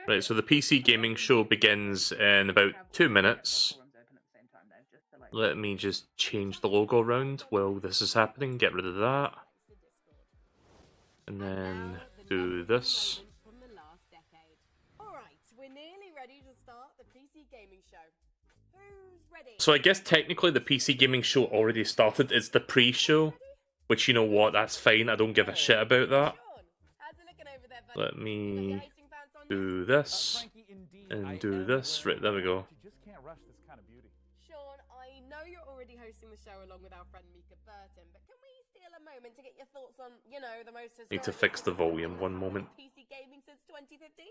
Right, so the PC gaming show begins in about 2 minutes. Let me just change the logo around while this is happening. Get rid of that. And then do this. So I guess technically the PC gaming show already started. It's the pre-show, which, you know what, that's fine. I don't give a shit about that. Let me do this and do this. Right, there we go. Sean, I know you're already hosting the show along with our friend Mika Burton, but can we steal a moment to get your thoughts on, you know, the most historic... Need to fix the volume one moment. PC gaming since 2015?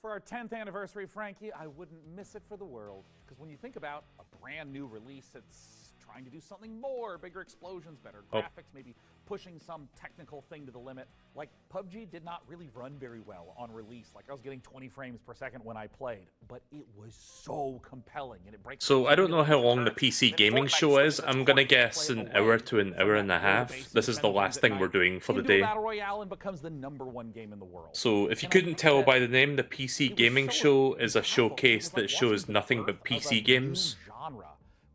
For our 10th anniversary, Frankie, I wouldn't miss it for the world. Because when you think about a brand new release, it's trying to do something more, bigger explosions, better graphics, maybe pushing some technical thing to the limit. Like, PUBG did not really run very well on release. Like, I was getting 20 frames per second when I played, but it was so compelling, and it breaks... So, I don't know how long the PC gaming show is. I'm gonna guess an hour to an hour and a half. This is the last thing we're doing for the day. Battle Royale and becomes the #1 game in the world. So, if you couldn't tell by the name, the PC gaming show is a showcase that shows nothing but PC games.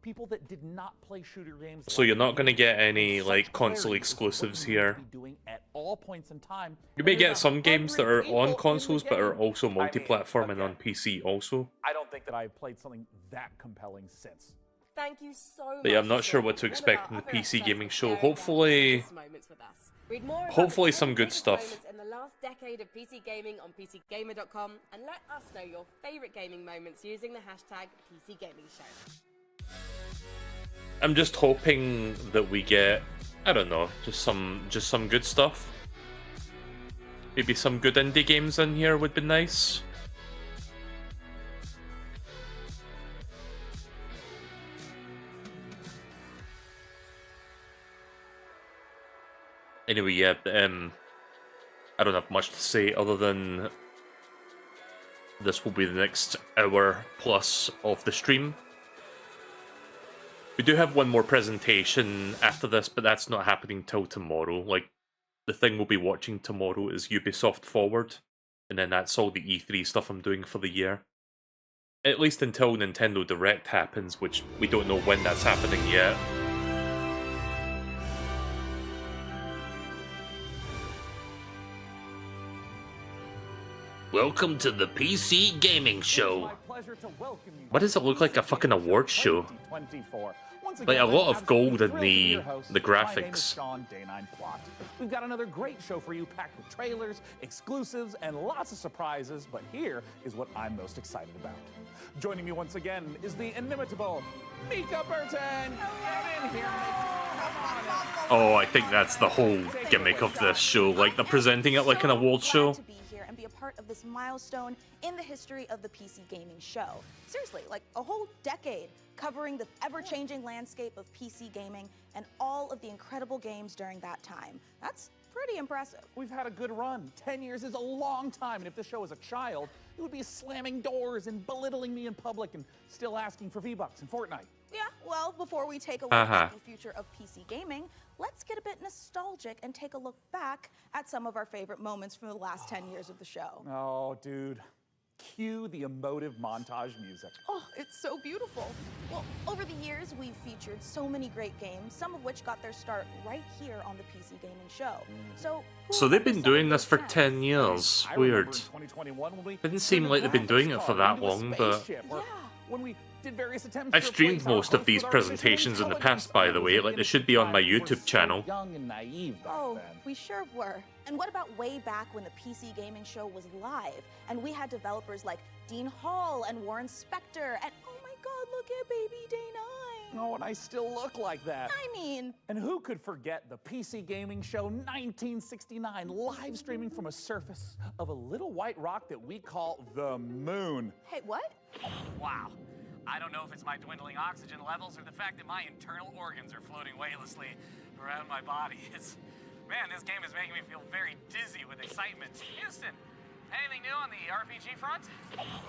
People that did not play shooter games. So you're not going to get any like console exclusives here. You may get some games that are on consoles but are also multi-platform and on PC also. I don't think that I've played something that compelling since. Thank you so much. But yeah, I'm not sure what to expect in the PC gaming show. Hopefully some good stuff. In the last decade of PC gaming on PCGamer.com, and let us know your favorite gaming moments using the hashtag PCGamingShow. I'm just hoping that we get, I don't know, just some good stuff. Maybe some good indie games in here would be nice. Anyway, yeah, I don't have much to say other than this will be the next hour plus of the stream. We do have one more presentation after this, but that's not happening till tomorrow. Like, the thing we'll be watching tomorrow is Ubisoft Forward, and then that's all the E3 stuff I'm doing for the year. At least until Nintendo Direct happens, which we don't know when that's happening yet. Welcome to the PC Gaming Show. Why does it look like a fucking awards show? Like a lot of gold in the graphics. We've got another great show for you, packed with trailers, exclusives, and lots of surprises, but here is what I'm most excited about. Joining me once again is the inimitable Mika Burton! Get in here, Mika! Oh, I think that's the whole gimmick of this show, like they're presenting it like an awards show. And be a part of this milestone in the history of the PC gaming show. Seriously, like a whole decade covering the ever-changing landscape of PC gaming and all of the incredible games during that time. That's pretty impressive. We've had a good run. 10 years is a long time, and if this show was a child, it would be slamming doors and belittling me in public and still asking for V-Bucks in Fortnite. Yeah, well, before we take a look at the future of PC gaming, let's get a bit nostalgic and take a look back at some of our favorite moments from the last 10 years of the show. Oh, dude. Cue the emotive montage music. Oh, it's so beautiful. Well, over the years, we've featured so many great games, some of which got their start right here on the PC Gaming Show. So they've been doing this for 10 years. Weird. Didn't seem like they've been doing it for that long, but... I've streamed most of these presentations in the past, by the way, like they should be on my YouTube channel. Oh, we sure were. And what about way back when the PC Gaming Show was live, and we had developers like Dean Hall and Warren Spector, and oh my god, look at baby Day9! Oh, and I still look like that. I mean... And who could forget the PC Gaming Show 1969, live streaming from a surface of a little white rock that we call the moon? Hey, what? Wow. I don't know if it's my dwindling oxygen levels or the fact that my internal organs are floating weightlessly around my body. Man, this game is making me feel very dizzy with excitement. Houston, anything new on the RPG front?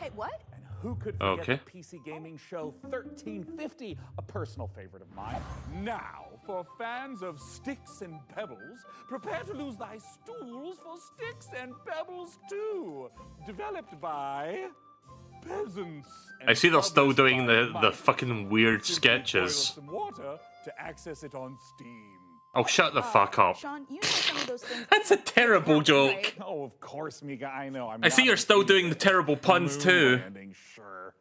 Hey, what? And who could forget the PC Gaming Show 1350, a personal favorite of mine. Now, For fans of sticks and pebbles, prepare to lose thy stools for sticks and pebbles too. Developed by peasants. I see they're still published doing by the mice. fucking weird Simply boil sketches. some water to access it on Steam. Oh, shut the fuck up. Sean, you know some of those things. That's a terrible joke. Right? Oh, of course, Mika. I know. I see you're still doing the terrible puns too. Sure.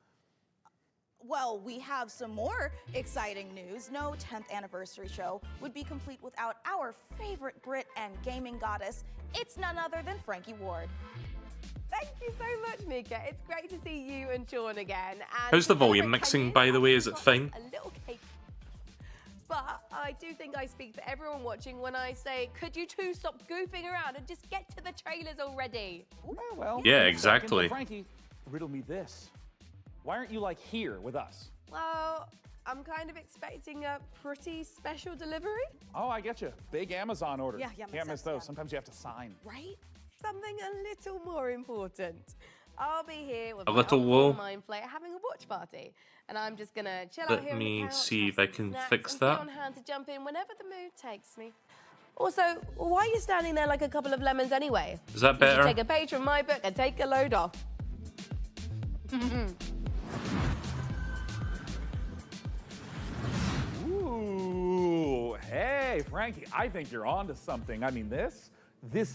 Well, we have some more exciting news. No 10th anniversary show would be complete without our favorite Brit and gaming goddess. It's none other than Frankie Ward. Thank you so much, Mika. It's great to see you and Sean again. And How's the to volume celebrate 10 mixing, years, by the way? I've Is it got us fine? A little cake. But I do think I speak for everyone watching when I say, could you two stop goofing around and just get to the trailers already? Well, Yeah, in a exactly. second. Frankie, riddle me this. Why aren't you like here with us? Well, I'm kind of expecting a pretty special delivery. Oh, I get you. Big Amazon orders. Yeah, makes Can't miss sense, those. yeah. Sometimes you have to sign. Right? Something a little more important. I'll be here with A my little old low. Mind Flayer having a watch party. And I'm just gonna chill out Let here on me the couch, see have if I some can snacks, fix and be that. on hand to jump in whenever the mood takes me. Also, why are you standing there like a couple of lemons anyway? Is that You should better? take a page from my book and take a load off. Ooh, hey, Frankie, I think you're on to something. I mean, this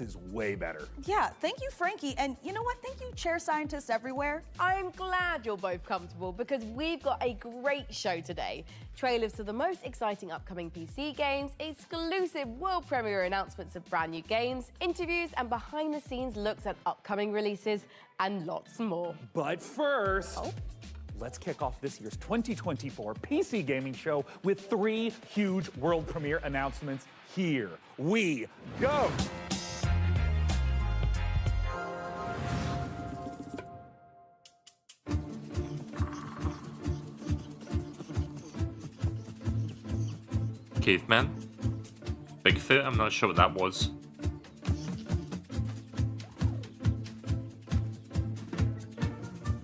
is way better. Yeah, thank you, Frankie. And you know what? Thank you, chair scientists everywhere. I'm glad you're both comfortable because we've got a great show today. Trailers to the most exciting upcoming PC games, exclusive world premiere announcements of brand new games, interviews and behind the scenes looks at upcoming releases, and lots more. But first, let's kick off this year's 2024 PC gaming show with 3 huge world premiere announcements. Here we go. Caveman. Bigfoot, I'm not sure what that was.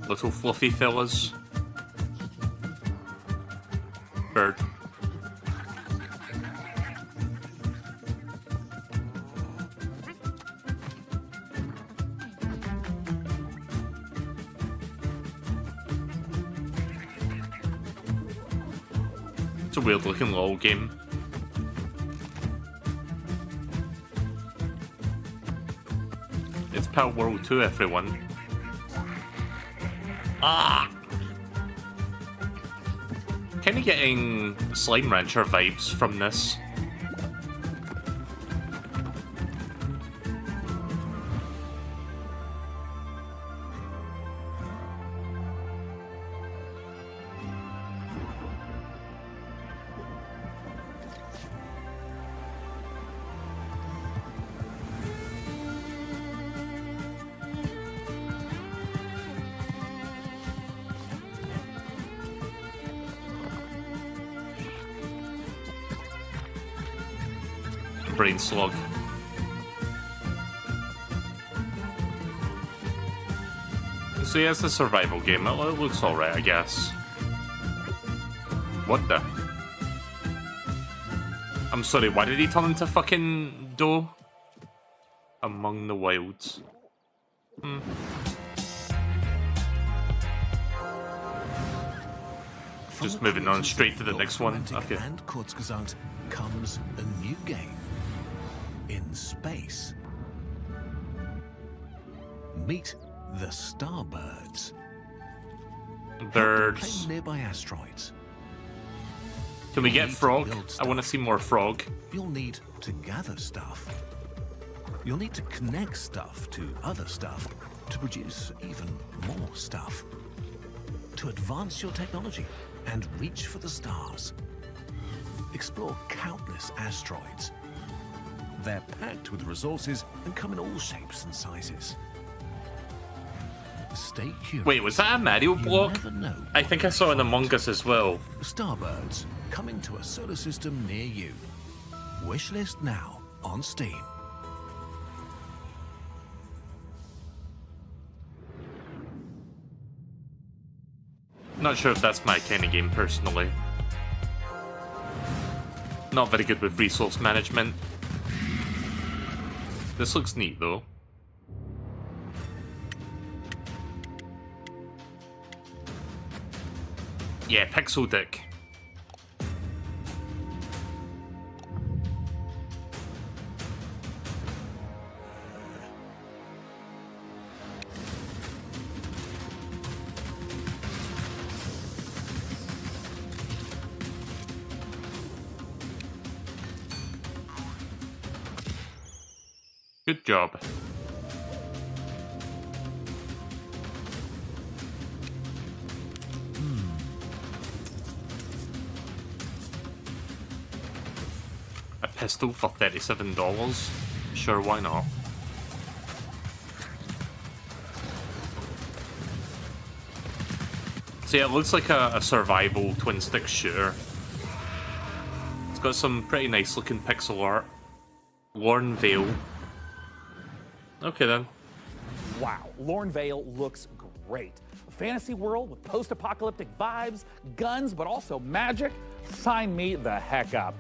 Little fluffy fellas. Bird. It's a weird looking LOL game. It's Pal World 2, everyone. Ah! Kinda getting Slime Rancher vibes from this. Brain slog. So yeah, it's a survival game. It looks alright, I guess. What the? I'm sorry, why did he turn into fucking Doe? Among the Wilds. Just moving on straight to the next one. Okay. And Kurzgesagt comes a new game in space. Meet the Starbirds. Birds. Plane nearby asteroids. Can we get frog? I want to see more frog. You'll need to gather stuff. You'll need to connect stuff to other stuff to produce even more stuff. To advance your technology and reach for the stars. Explore countless asteroids. They're packed with resources and come in all shapes and sizes. Stay curious. Wait, was that a Mario You block? never know I what think I you saw in find. Among Us as well. Starbirds, coming to a solar system near you. Wishlist now on Steam. Not Not sure if that's my kind of game personally. Not very good with resource management. This looks neat though. Yeah, Pixel Dick. Good job. A pistol for $37? Sure, why not? See, it looks like a survival twin-stick shooter. It's got some pretty nice looking pixel art. Lorne Vale. Okay then. Wow, Lorne Vale looks great. A fantasy world with post-apocalyptic vibes, guns, but also magic. Sign me the heck up.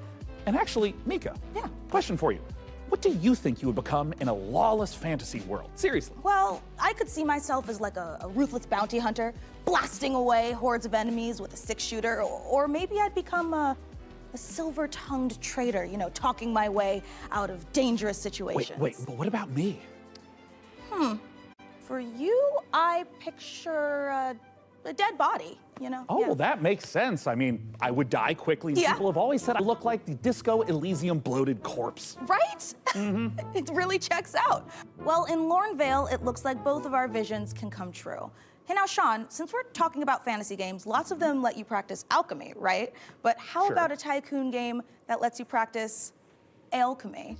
And actually, Mika, yeah, question for you. What do you think you would become in a lawless fantasy world? Seriously. Well, I could see myself as like a ruthless bounty hunter, blasting away hordes of enemies with a six-shooter, or maybe I'd become a silver-tongued traitor, you know, talking my way out of dangerous situations. Wait, but what about me? For you, I picture a dead body, you know? Oh, Yeah. well, that makes sense. I mean, I would die quickly. Yeah. People have always said I look like the Disco Elysium bloated corpse. Right? It really checks out. Well, in Lorne Vale, it looks like both of our visions can come true. Hey, now, Sean, since we're talking about fantasy games, lots of them let you practice alchemy, right? But how Sure. about a tycoon game that lets you practice alchemy?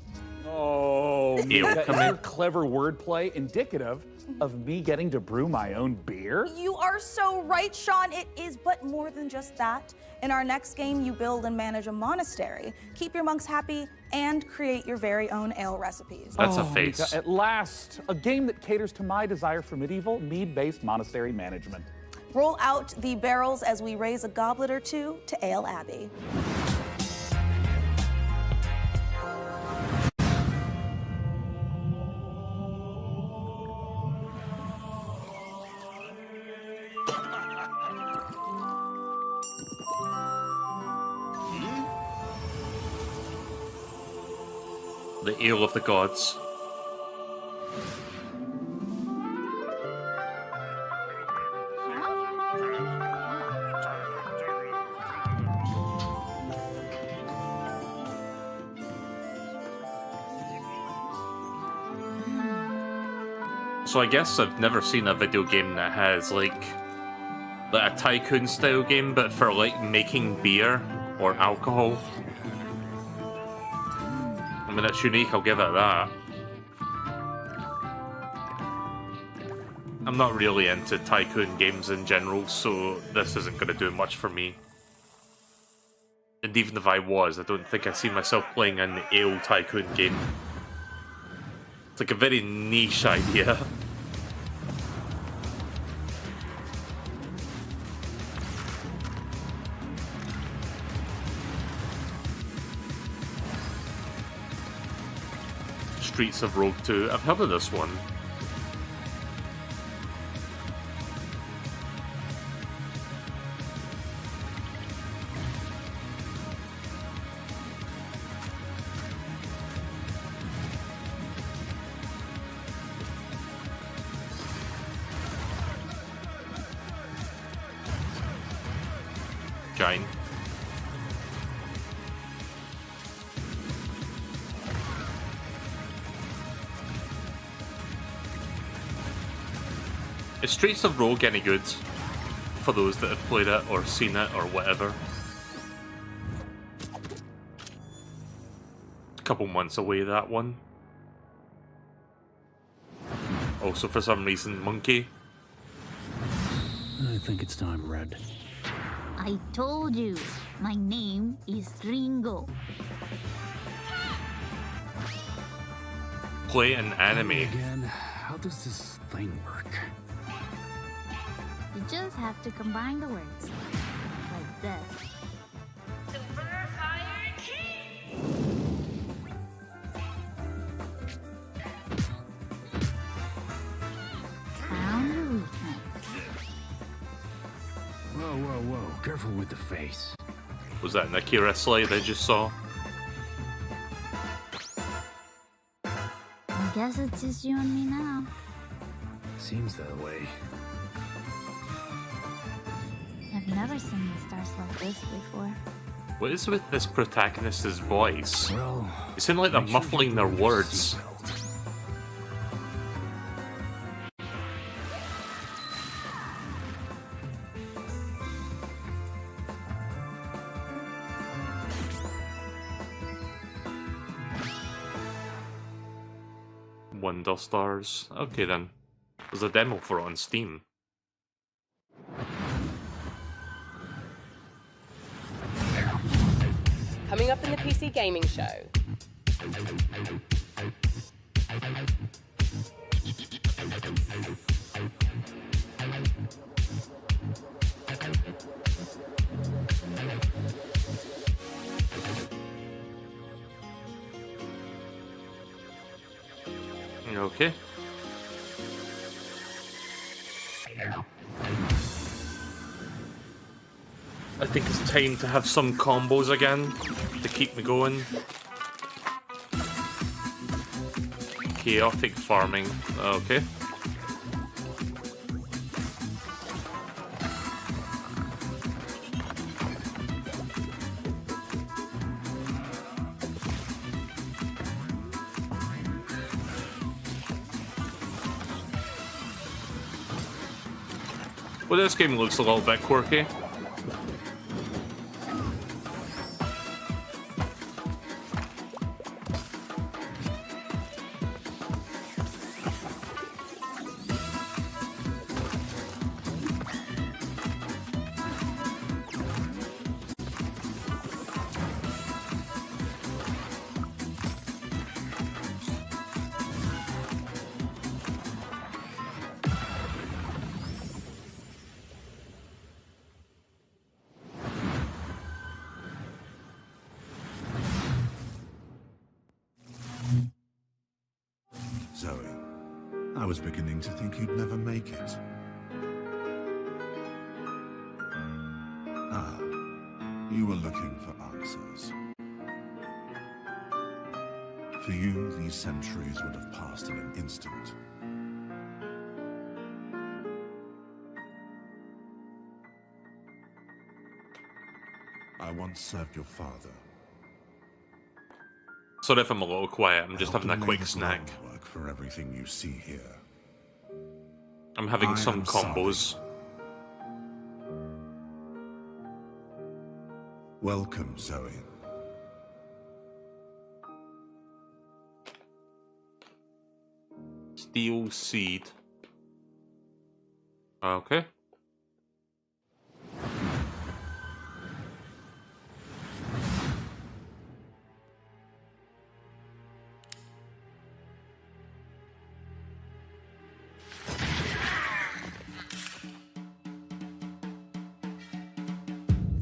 Oh, Mika, is come your in. clever wordplay indicative of me getting to brew my own beer? You are so right, Sean. It is but more than just that. In our next game, you build and manage a monastery, keep your monks happy, and create your very own ale recipes. That's a Oh, face. Mika, at last, a game that caters to my desire for medieval, mead-based monastery management. Roll out the barrels as we raise a goblet or two to Ale Abbey. The Ale of the Gods. So I guess I've never seen a video game that has like a tycoon style game, but for like making beer or alcohol. I mean, that's unique, I'll give it that. I'm not really into tycoon games in general, so this isn't going to do much for me. And even if I was, I don't think I see myself playing an ale tycoon game. It's like a very niche idea. Streets of Rogue 2. I've heard of this one. Giant. Is Streets of Rogue any good for those that have played it or seen it or whatever? A couple months away, that one. Also, for some reason, Monkey. I think it's time, Red. I told you, my name is Ringo. Play an anime. Again, how does this thing work? You just have to combine the words. Like this. Super Fire King! careful with the face. Was that an Akira slide I just saw? I guess it's just you and me now. Seems that way. I've never seen the stars like this before. What is with this protagonist's voice? Well, It seems like they're make sure you muffling their bring your words. seatbelt. Wonder Stars. Okay then. There's a demo for it on Steam. Coming up in the PC Gaming Show. Okay. I think it's time to have some combos again to keep me going. Chaotic farming. Okay. Well, this game looks a little bit quirky. Zoe, I was beginning to think you'd never make it. Ah, you were looking for answers. For you, these centuries would have passed in an instant. I once served your father. Sorry if I'm a little quiet, I'm just having a Helped lay quick the snack. groundwork for everything you see here. I'm having I some am sorry. combos. Welcome, Zoe. Steel Seed. Okay.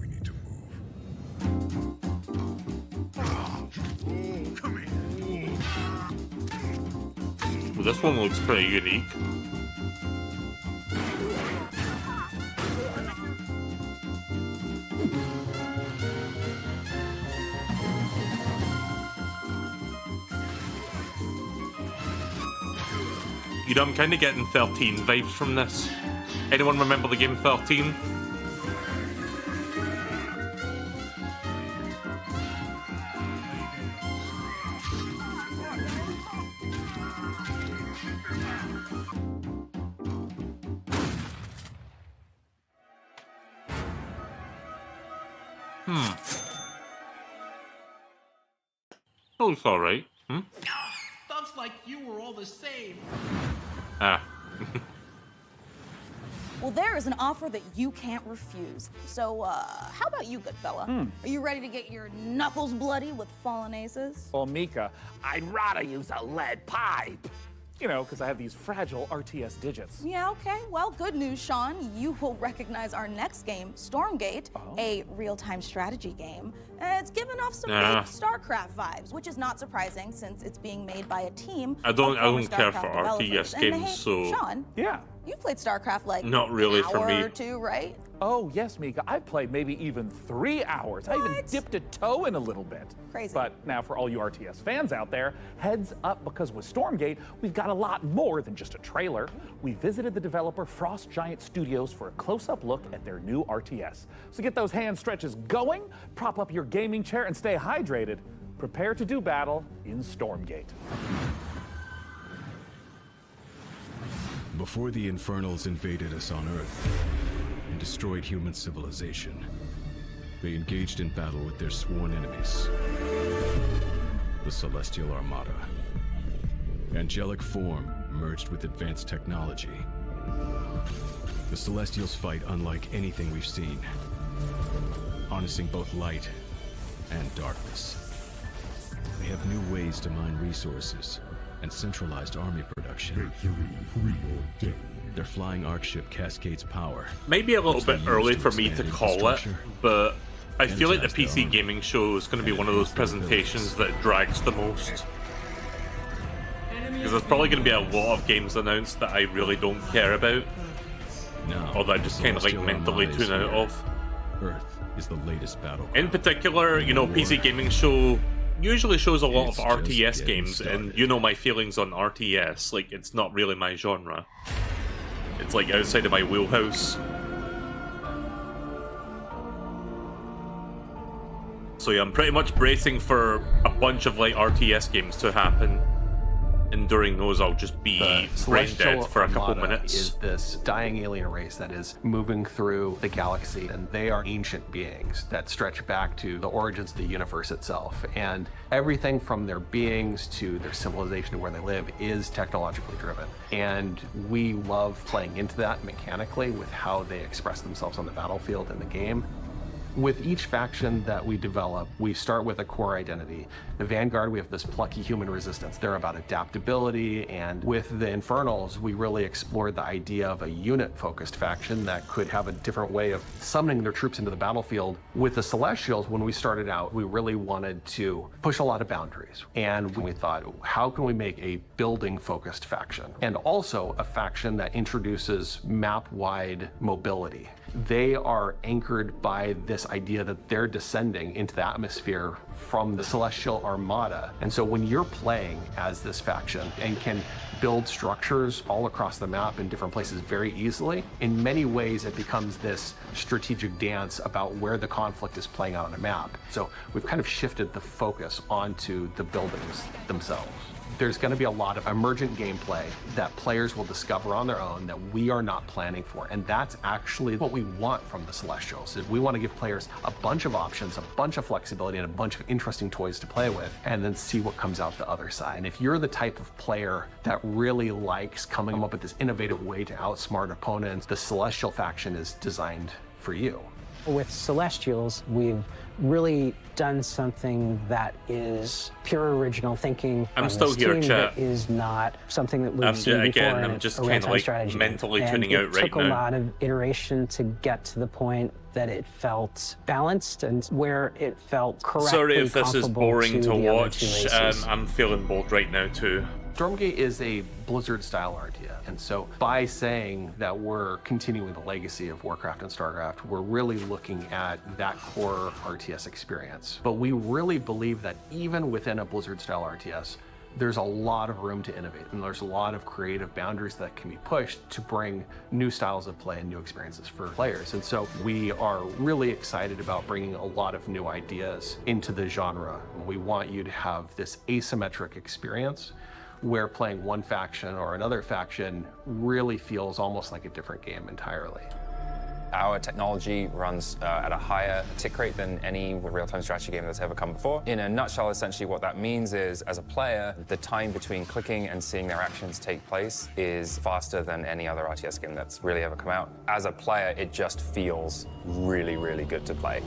We need to move. Come here. Well, this one looks pretty unique. You know, I'm kind of getting 13 vibes from this. Anyone remember the game 13? Oh, it's alright. Thugs like you were all the same. Ah. Well, there is an offer that you can't refuse. So, how about you, good fella? Are you ready to get your knuckles bloody with fallen aces? Well, Mika, I'd rather use a lead pipe. You know, because I have these fragile RTS digits. Yeah, okay. Well, good news, Sean. You will recognize our next game, Stormgate, a real-time strategy game. It's given off some big StarCraft vibes, which is not surprising since it's being made by a team. I don't of former care for StarCraft developers. RTS And games, hey, so Sean, Yeah. You've played StarCraft like Not really an for hour me. or two, right? Oh, yes, Mika. I've played maybe even 3 hours. I even dipped a toe in a little bit. Crazy. But now for all you RTS fans out there, heads up, because with Stormgate, we've got a lot more than just a trailer. We visited the developer Frost Giant Studios for a close-up look at their new RTS. So get those hand stretches going, prop up your gaming chair, and stay hydrated. Prepare to do battle in Stormgate. Before the Infernals invaded us on Earth and destroyed human civilization, they engaged in battle with their sworn enemies, the Celestial Armada. Angelic form merged with advanced technology. The Celestials fight unlike anything we've seen, harnessing both light and darkness. They have new ways to mine resources and centralized army production. Their flying arc ship cascades power. Maybe a little which they bit use early for me expand to call it, infrastructure but I and feel like the test their PC armor gaming show is going to be and one of those enhance their presentations abilities. that drags the most. Because there's probably going to be a lot of games announced that I really don't care about, Now, or that I just kind of like Celestial mentally Armada is tune out here. of. Earth is the latest battleground. In particular, you know, War PC gaming show usually shows a lot It's of just RTS getting games, and started. you know my feelings on RTS. Like, it's not really my genre. It's like outside of my wheelhouse. So yeah, I'm pretty much bracing for a bunch of like RTS games to happen, and during those I'll just be brain dead for a couple Armada minutes. is this dying alien race that is moving through the galaxy, and they are ancient beings that stretch back to the origins of the universe itself. And everything from their beings to their civilization to where they live is technologically driven. And we love playing into that mechanically with how they express themselves on the battlefield in the game. With each faction that we develop, we start with a core identity. The Vanguard, we have this plucky human resistance. They're about adaptability, and with the Infernals, we really explored the idea of a unit-focused faction that could have a different way of summoning their troops into the battlefield. With the Celestials, when we started out, we really wanted to push a lot of boundaries. And we thought, how can we make a building-focused faction? And also a faction that introduces map-wide mobility. They are anchored by this idea that they're descending into the atmosphere from the Celestial Armada. And so when you're playing as this faction and can build structures all across the map in different places very easily, in many ways it becomes this strategic dance about where the conflict is playing out on a map. So we've kind of shifted the focus onto the buildings themselves. There's going to be a lot of emergent gameplay that players will discover on their own that we are not planning for. And that's actually what we want from the Celestials. Is we want to give players a bunch of options, a bunch of flexibility, and a bunch of interesting toys to play with, and then see what comes out the other side. And if you're the type of player that really likes coming up with this innovative way to outsmart opponents, the Celestial faction is designed for you. With Celestials, we've really done something that is pure original thinking. I'm from still this here, team chat. That is not something that we've seen before. Again, in I'm just a kind of real-time like strategy mentally game. tuning out It right took a now. lot of iteration to get to the point that it felt balanced and where it felt correctly Sorry if this is comparable boring to the other two watch. races. I'm feeling bored right now too. Stormgate is a Blizzard-style RTS, and so by saying that we're continuing the legacy of Warcraft and StarCraft, we're really looking at that core RTS experience. But we really believe that even within a Blizzard-style RTS, there's a lot of room to innovate, and there's a lot of creative boundaries that can be pushed to bring new styles of play and new experiences for players. And so we are really excited about bringing a lot of new ideas into the genre. We want you to have this asymmetric experience where playing one faction or another faction really feels almost like a different game entirely. Our technology runs at a higher tick rate than any real-time strategy game that's ever come before. In a nutshell, essentially what that means is, as a player, the time between clicking and seeing their actions take place is faster than any other RTS game that's really ever come out. As a player, it just feels really, really good to play.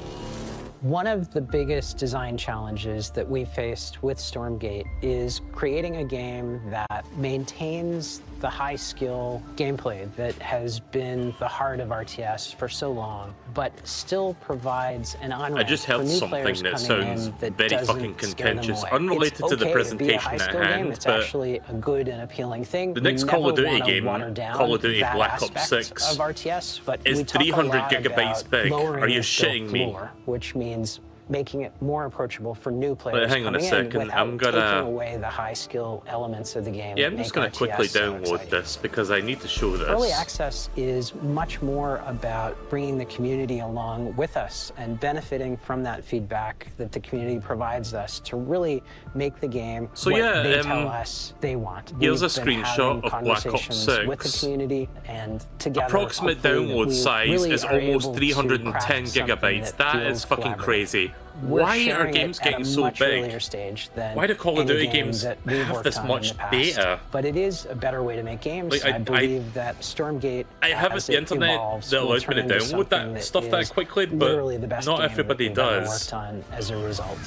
One of the biggest design challenges that we faced with Stormgate is creating a game that maintains the high-skill gameplay that has been the heart of RTS for so long, but still provides an on-ramp I just for heard new something players that coming in sounds that very doesn't fucking scare them contentious, away. unrelated It's to the okay presentation to be a at high-skill game. hand, It's but actually a good and appealing thing. the next We Call of never Duty wanna game, water down Call of Duty that Black Ops aspect 6, of RTS, but is we talk a 300 lot gigabytes about big. lowering Are you the scope shitting me? floor, which means making it more approachable for new players hang on a coming second, in without I'm gonna- taking away the high skill elements of the game. yeah, that I'm just make going to quickly RTS so download exciting. this because I need to show this. Early access is much more about bringing the community along with us and benefiting from that feedback that the community provides us to really make the game So what yeah, they tell us they want. here's We've a been screenshot having of Black Ops conversations 6. with the community, and together, Approximate hopefully, download we size really is are almost able to 310 craft something gigabytes. That feels is fucking collaborative. crazy. We're Why are sharing games it at getting a so much big? earlier stage than Why do Call of any Duty game games that we've have worked this on in much the past. data? But it is a better way to make games. Like, I believe that Stormgate, I have as the it internet evolves, that will allows me to turn into download something that stuff that is quickly, but literally the best not game everybody that we've ever does. worked on as a result.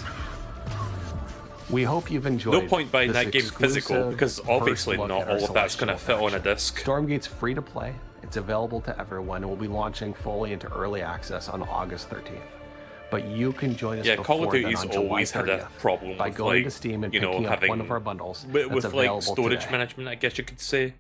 We hope you've enjoyed. No point buying this that game physical exclusive because obviously first look not at our all of that's going to fit Celestial on a collection. disc. Stormgate's free to play. It's available to everyone. It will be launching fully into early access on August 13th. But you can join us Yeah, before Call of then Duty's on July always had a 30th problem by with, going like, to Steam and you know, picking up having one of our bundles with that's like available storage today. management, I guess you could say.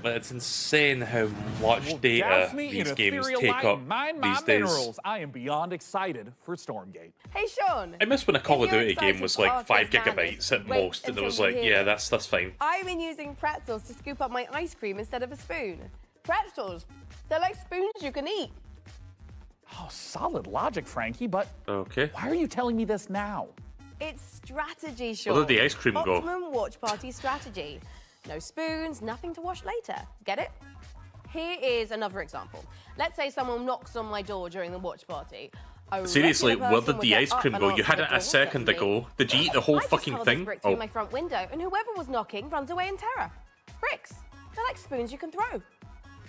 But it's insane how much data Douse me these in games ethereal take light, up mine my these days. minerals. I am beyond excited for Stormgate. Hey, Sean. I miss when a Call of If you're Duty game excited was for like 5 RTS gigabytes at wait most, and it until was you like, hear yeah, this. that's fine. I've been using pretzels to scoop up my ice cream instead of a spoon. Pretzels, they're like spoons you can eat. Oh, solid logic, Frankie, but Okay. why are you telling me this now? It's strategy, Sean. Where did the ice cream go? Optimum watch party strategy. No spoons, nothing to wash later. Get it? Here is another example. Let's say someone knocks on my door during the watch party. A Seriously, regular where person did would the get ice up cream and go? You answer had the it a door, second get me. ago. Did you eat the whole I just fucking held this thing? brick through Oh, my front window, and whoever was knocking runs away in terror. Bricks. They're like spoons you can throw.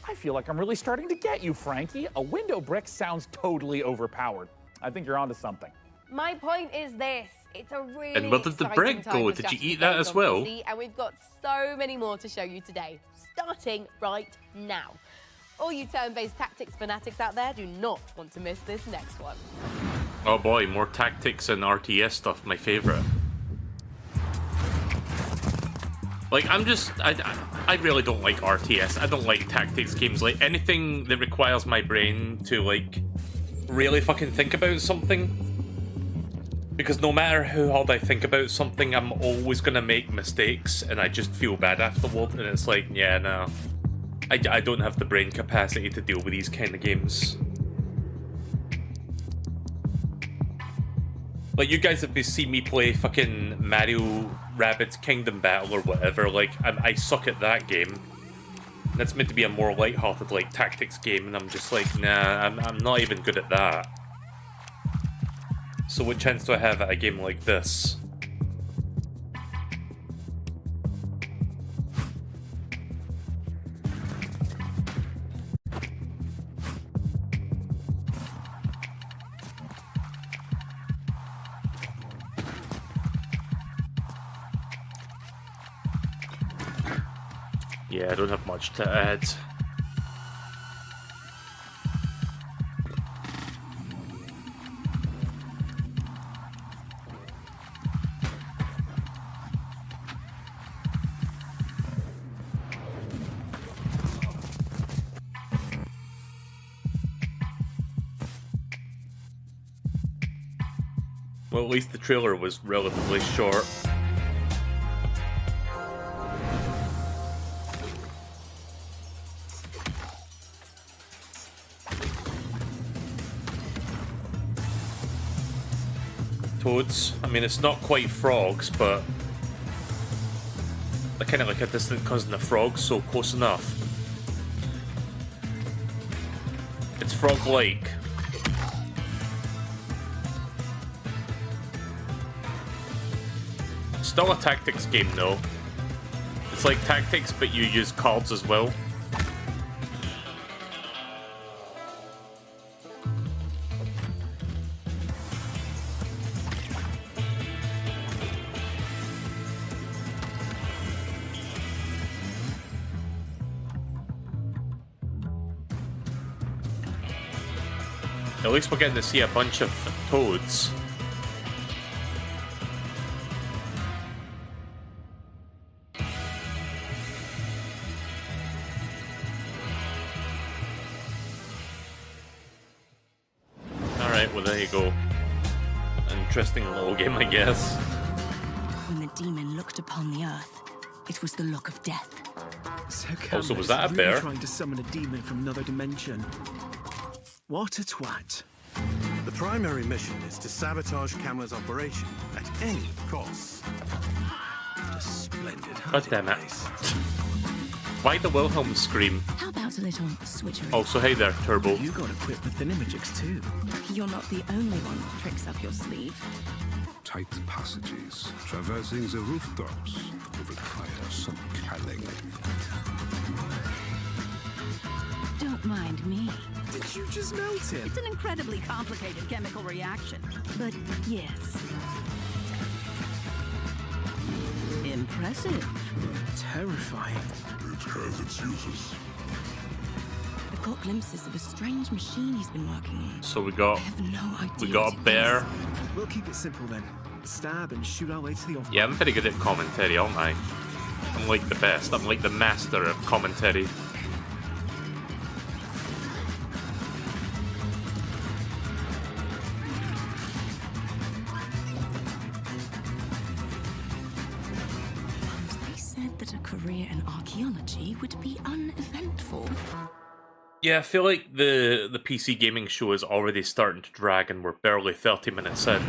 I feel like I'm really starting to get you, Frankie. A window brick sounds totally overpowered. I think you're onto something. My point is this. It's a really And where did the exciting brick time go? for Did you strategy eat that games as on well? PC, and we've got so many more to show you today, starting right now. All you turn-based tactics fanatics out there do not want to miss this next one. oh boy, more tactics and RTS stuff, my favorite. Like, I really don't like RTS. I don't like tactics games. Like, anything that requires my brain to, like, really fucking think about something. Because no matter how hard I think about something, I'm always gonna make mistakes, and I just feel bad afterward, and it's like, yeah, no. I don't have the brain capacity to deal with these kind of games. Like, you guys have seen me play fucking Mario Rabbids Kingdom Battle or whatever, like, I suck at that game. That's meant to be a more lighthearted, like, tactics game, and I'm just like, nah, I'm not even good at that. So what chance do I have at a game like this? Yeah, I don't have much to add. Well, at least the trailer was relatively short. Toads. I mean, it's not quite frogs, but they're kind of like a distant cousin of frogs, so close enough. It's frog-like. Still a tactics game, though. It's like tactics, but you use cards as well. at least we're getting to see a bunch of toads. Alright, well there you go. Interesting little game, I guess. When the demon looked upon the earth, it was the look of death. Also, was that a bear? Trying to summon a demon from another dimension. What a twat. The primary mission is to sabotage Camera's operation at any cost. A splendid God damn it. Why the Wilhelm scream? How about a little switchery? Also, hey there, Turbo. You got equipped with Thinamagics too. You're not the only one with tricks up your sleeve. Tight passages, traversing the rooftops, will require some calling. Don't mind me. Did you just melt it? It's an incredibly complicated chemical reaction. But yes. Impressive. Terrifying. It has its uses. I've got glimpses of a strange machine he's been working on. So we got I have no idea. we got a bear. We'll keep it simple then. Stab and shoot our way to the office. Yeah, I'm very good at commentary, aren't I? I'm like the best. I'm like the master of commentary. They said that a career in archaeology would be uneventful. Yeah, I feel like the PC gaming show is already starting to drag and we're barely 30 minutes in.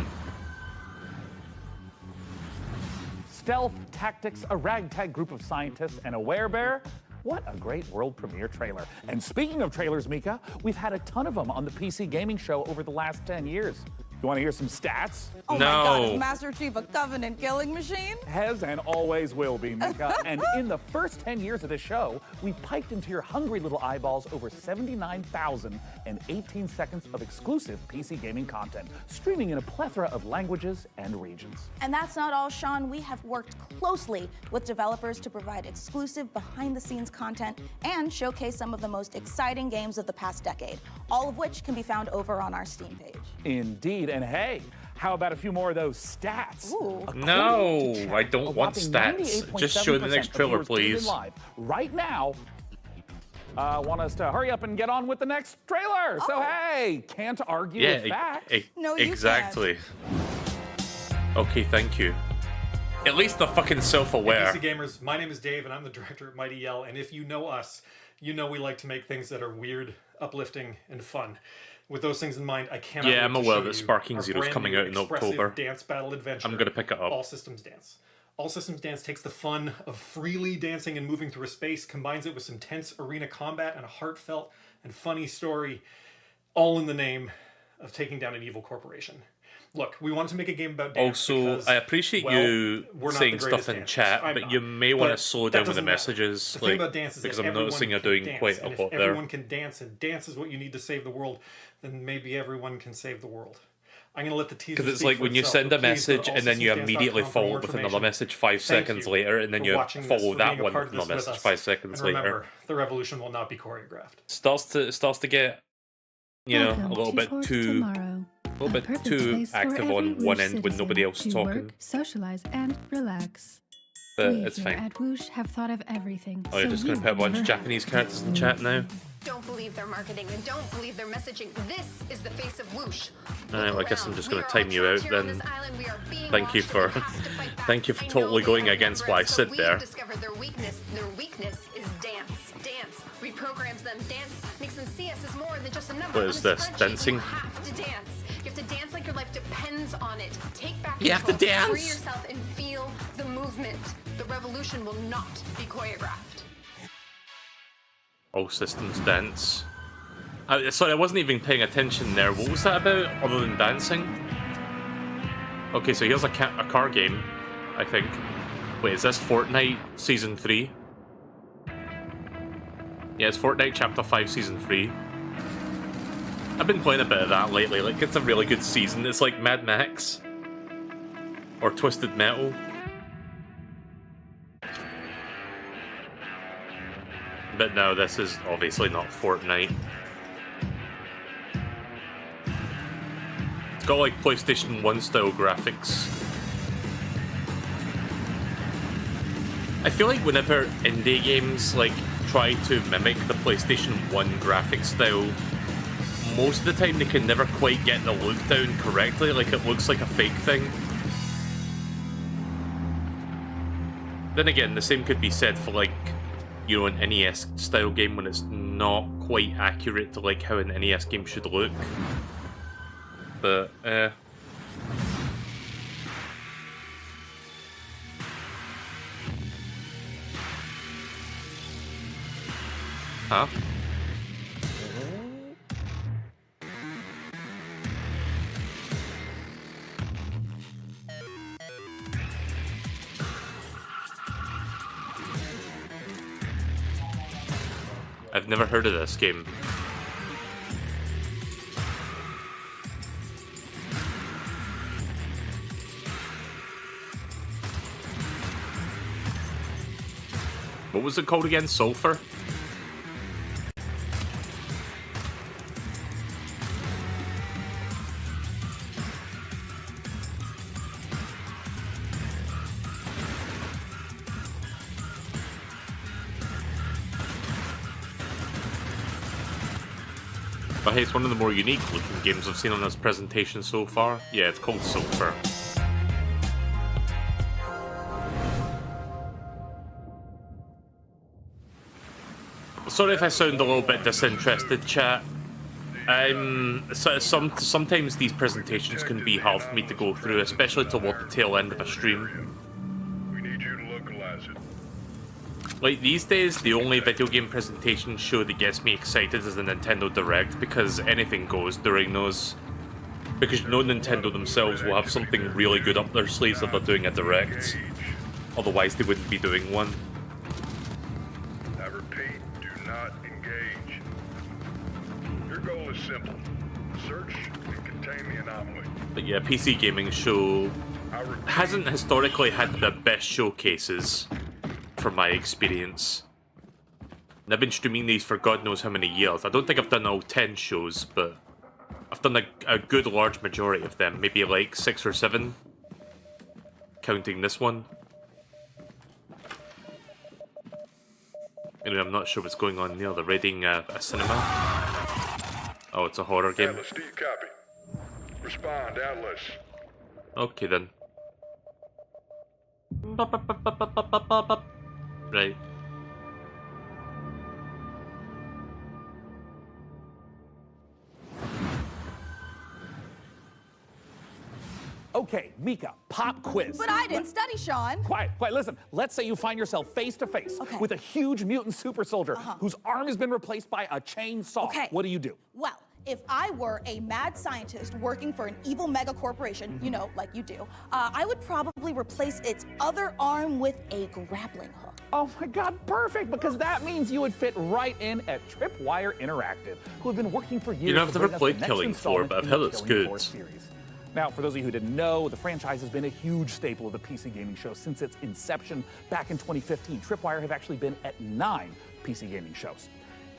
Stealth Tactics, a ragtag group of scientists, and a werebear. What a great world premiere trailer. And speaking of trailers, Mika, we've had a ton of them on the PC gaming show over the last 10 years. You want to hear some stats? Oh my God, is Master Chief a Covenant killing machine? Has and always will be, Mika. And in the first 10 years of this show, we've piped into your hungry little eyeballs over 79,018 seconds of exclusive PC gaming content, streaming in a plethora of languages and regions. And that's not all, Sean. We have worked closely with developers to provide exclusive behind-the-scenes content and showcase some of the most exciting games of the past decade, all of which can be found over on our Steam page. Indeed, and hey, how about a few more of those stats? No, I don't want stats. Just show the next trailer, please. Live right now. Want us to hurry up and get on with the next trailer. So hey, can't argue with facts. No, you exactly. Okay, thank you. At least they're fucking self-aware. Hey, PC gamers, my name is Dave, and I'm the director at Mighty Yell. And if you know us, you know we like to make things that are weird, uplifting, and fun. With those things in mind, I cannot. Yeah, I'm wait to aware show that you Sparking our Zero is brand coming new out in expressive October. Dance battle adventure. I'm gonna pick it up. All Systems Dance. All Systems Dance takes the fun of freely dancing and moving through a space, combines it with some tense arena combat and a heartfelt and funny story, all in the name of taking down an evil corporation. Look, we wanted to make a game about dance. Also, because, I appreciate well, you we're not saying the stuff greatest in dancers. chat, I'm but not. you may want to But slow that down with the doesn't matter. messages, The thing about dance is because that I'm everyone noticing you're can doing dance, quite and a if lot there. everyone can dance, and dance is what you need to save the world, then maybe everyone can save the world. I'm going to let the teaser Because it's speak like for when you itself, send a but please go to message and then you immediately allsystemsdance.com for follow more it with another information. message 5 Thank seconds you later, and then for you watching this, follow for that being a one part with of another this with message us. 5 seconds And later. remember, the revolution will not be choreographed. Starts to get, you know, a little bit too active on one end when nobody else is talking. Work, socialize, and relax. But We it's here fine. at Whoosh have thought of everything. Oh, you're just going to put a bunch of Japanese characters in chat now? Don't believe their marketing and don't believe their messaging. This is the face of Whoosh. Alright, well, I guess I'm just going to time you out then. Thank you for totally going against what I said there. Discovered their weakness. Their weakness is dance. Dance reprograms them. Dance makes them see us as more than just a number. What is this? Dancing? You have to dance. You have to dance like your life depends on it. Take back You have to control. dance. Free yourself and feel the movement. The revolution will not be choreographed. All systems dance. Sorry, I wasn't even paying attention there. What was that about, other than dancing? Okay, so here's a car game, I think. Wait, is this Fortnite Season 3? Yeah, it's Fortnite Chapter 5 Season 3. I've been playing a bit of that lately. Like, it's a really good season. It's like Mad Max. Or Twisted Metal. But no, this is obviously not Fortnite. got like PlayStation 1 style graphics. I feel like whenever indie games like try to mimic the PlayStation 1 graphics style, most of the time they can never quite get the look down correctly, like it looks like a fake thing. Then again, the same could be said for like, you know, an NES style game when it's not quite accurate to like how an NES game should look. But, Huh? I've never heard of this game. What was it called again? Sulfur? But hey, it's one of the more unique looking games I've seen on this presentation so far. Yeah, it's called Sulfur. Sorry if I sound a little bit disinterested, chat. Sometimes these presentations can be hard for me to go through, especially toward the tail end of a stream. We need you to localize it. Like, these days, the only video game presentation show that gets me excited is the Nintendo Direct, because anything goes during those. Because you know Nintendo themselves will have something really good up their sleeves if they're doing a Direct. Otherwise, they wouldn't be doing one. I repeat, do not engage. Your goal is simple. Search and contain the anomaly. But yeah, PC Gaming Show hasn't historically had the best showcases, from my experience. And I've been streaming these for God knows how many years. I don't think I've done all 10 shows, but I've done a good large majority of them. Maybe like 6 or 7, counting this one. Anyway, I'm not sure what's going on there. They're raiding a cinema. Oh, it's a horror game. Atlas, do you copy? Respond, Atlas. Okay then. Right. Okay, Mika, pop quiz. But I didn't study, Sean. Quiet, listen. Let's say you find yourself face to face with a huge mutant super soldier whose arm has been replaced by a chainsaw. Okay. What do you do? Well, if I were a mad scientist working for an evil mega corporation, you know, like you do, I would probably replace its other arm with a grappling hook. Oh my God, perfect, because that means you would fit right in at Tripwire Interactive, who have been working for years. You know, I've to never bring us played the next Killing Floor, installment but I've in heard the it's Killing good. Floor series. Now, for those of you who didn't know, the franchise has been a huge staple of the PC gaming show since its inception back in 2015. Tripwire have actually been at 9 PC gaming shows.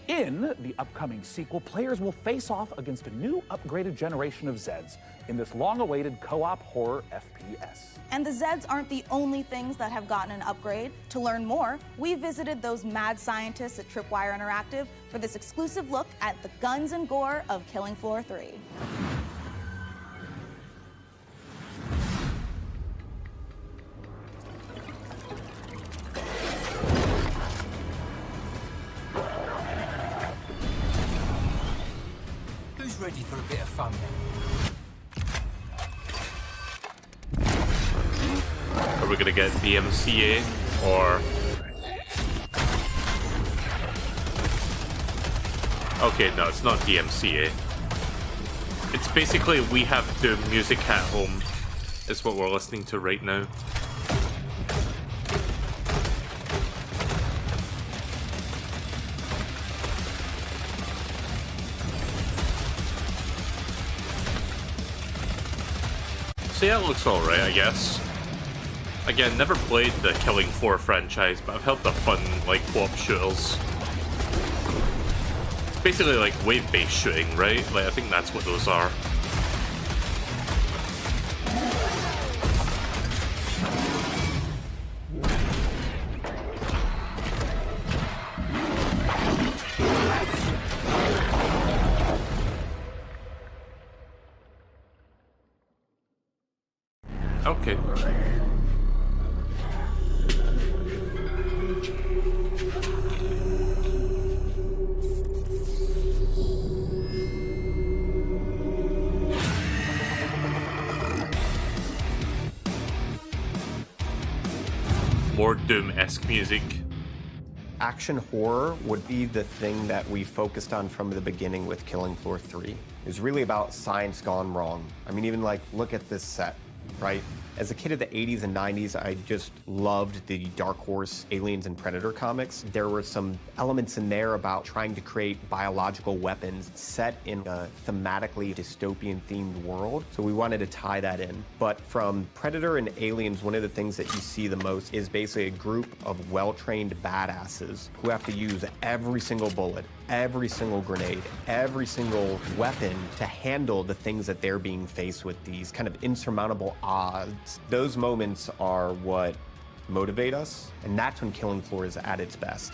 In the upcoming sequel, players will face off against a new upgraded generation of Zeds in this long-awaited co-op horror FPS. And the Zeds aren't the only things that have gotten an upgrade. To learn more, we visited those mad scientists at Tripwire Interactive for this exclusive look at the guns and gore of Killing Floor 3. Who's ready for a bit of fun then? Are we gonna get DMCA or? Okay, no, it's not DMCA. It's basically We Have to Music at Home, is what we're listening to right now. So yeah, it looks alright, I guess. Again, never played the Killing Floor franchise, but I've heard they're fun, like, co-op shooters. It's basically like wave-based shooting, right? Like, I think that's what those are. Okay. More Doom-esque music. Action horror would be the thing that we focused on from the beginning with Killing Floor 3. It was really about science gone wrong. I mean, even like, look at this set, right? As a kid of the 80s and 90s, I just loved the Dark Horse Aliens and Predator comics. There were some elements in there about trying to create biological weapons set in a thematically dystopian themed world. So we wanted to tie that in. But from Predator and Aliens, one of the things that you see the most is basically a group of well-trained badasses who have to use every single bullet, every single grenade, every single weapon to handle the things that they're being faced with, these kind of insurmountable odds. Those moments are what motivate us, and that's when Killing Floor is at its best.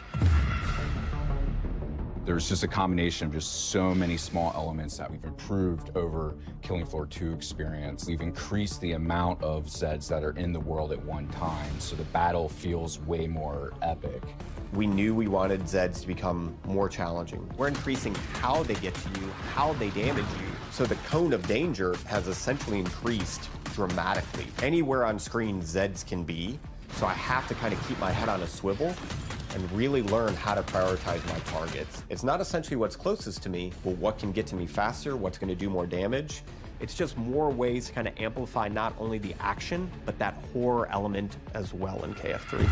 There's just a combination of just so many small elements that we've improved over Killing Floor 2 experience. We've increased the amount of Zeds that are in the world at one time, so the battle feels way more epic. We knew we wanted Zeds to become more challenging. We're increasing how they get to you, how they damage you, so the cone of danger has essentially increased dramatically. Anywhere on screen Zeds can be, so I have to kind of keep my head on a swivel and really learn how to prioritize my targets. It's not essentially what's closest to me, but what can get to me faster, what's going to do more damage. It's just more ways to kind of amplify not only the action, but that horror element as well in KF3.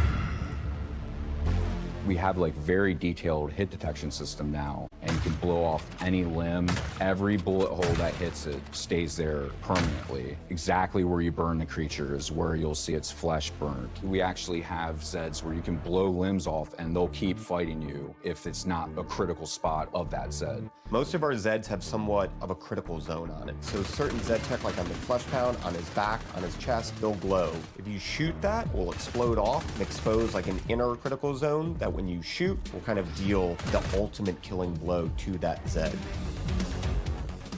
We have like very detailed hit detection system now, and you can blow off any limb. Every bullet hole that hits it stays there permanently. Exactly where you burn the creature is where you'll see its flesh burnt. We actually have Zeds where you can blow limbs off and they'll keep fighting you if it's not a critical spot of that Zed. Most of our Zeds have somewhat of a critical zone on it. So certain Zed tech, like on the flesh pound, on his back, on his chest, they'll glow. If you shoot that, it will explode off and expose like an inner critical zone that when you shoot will kind of deal the ultimate killing blow to that Zed.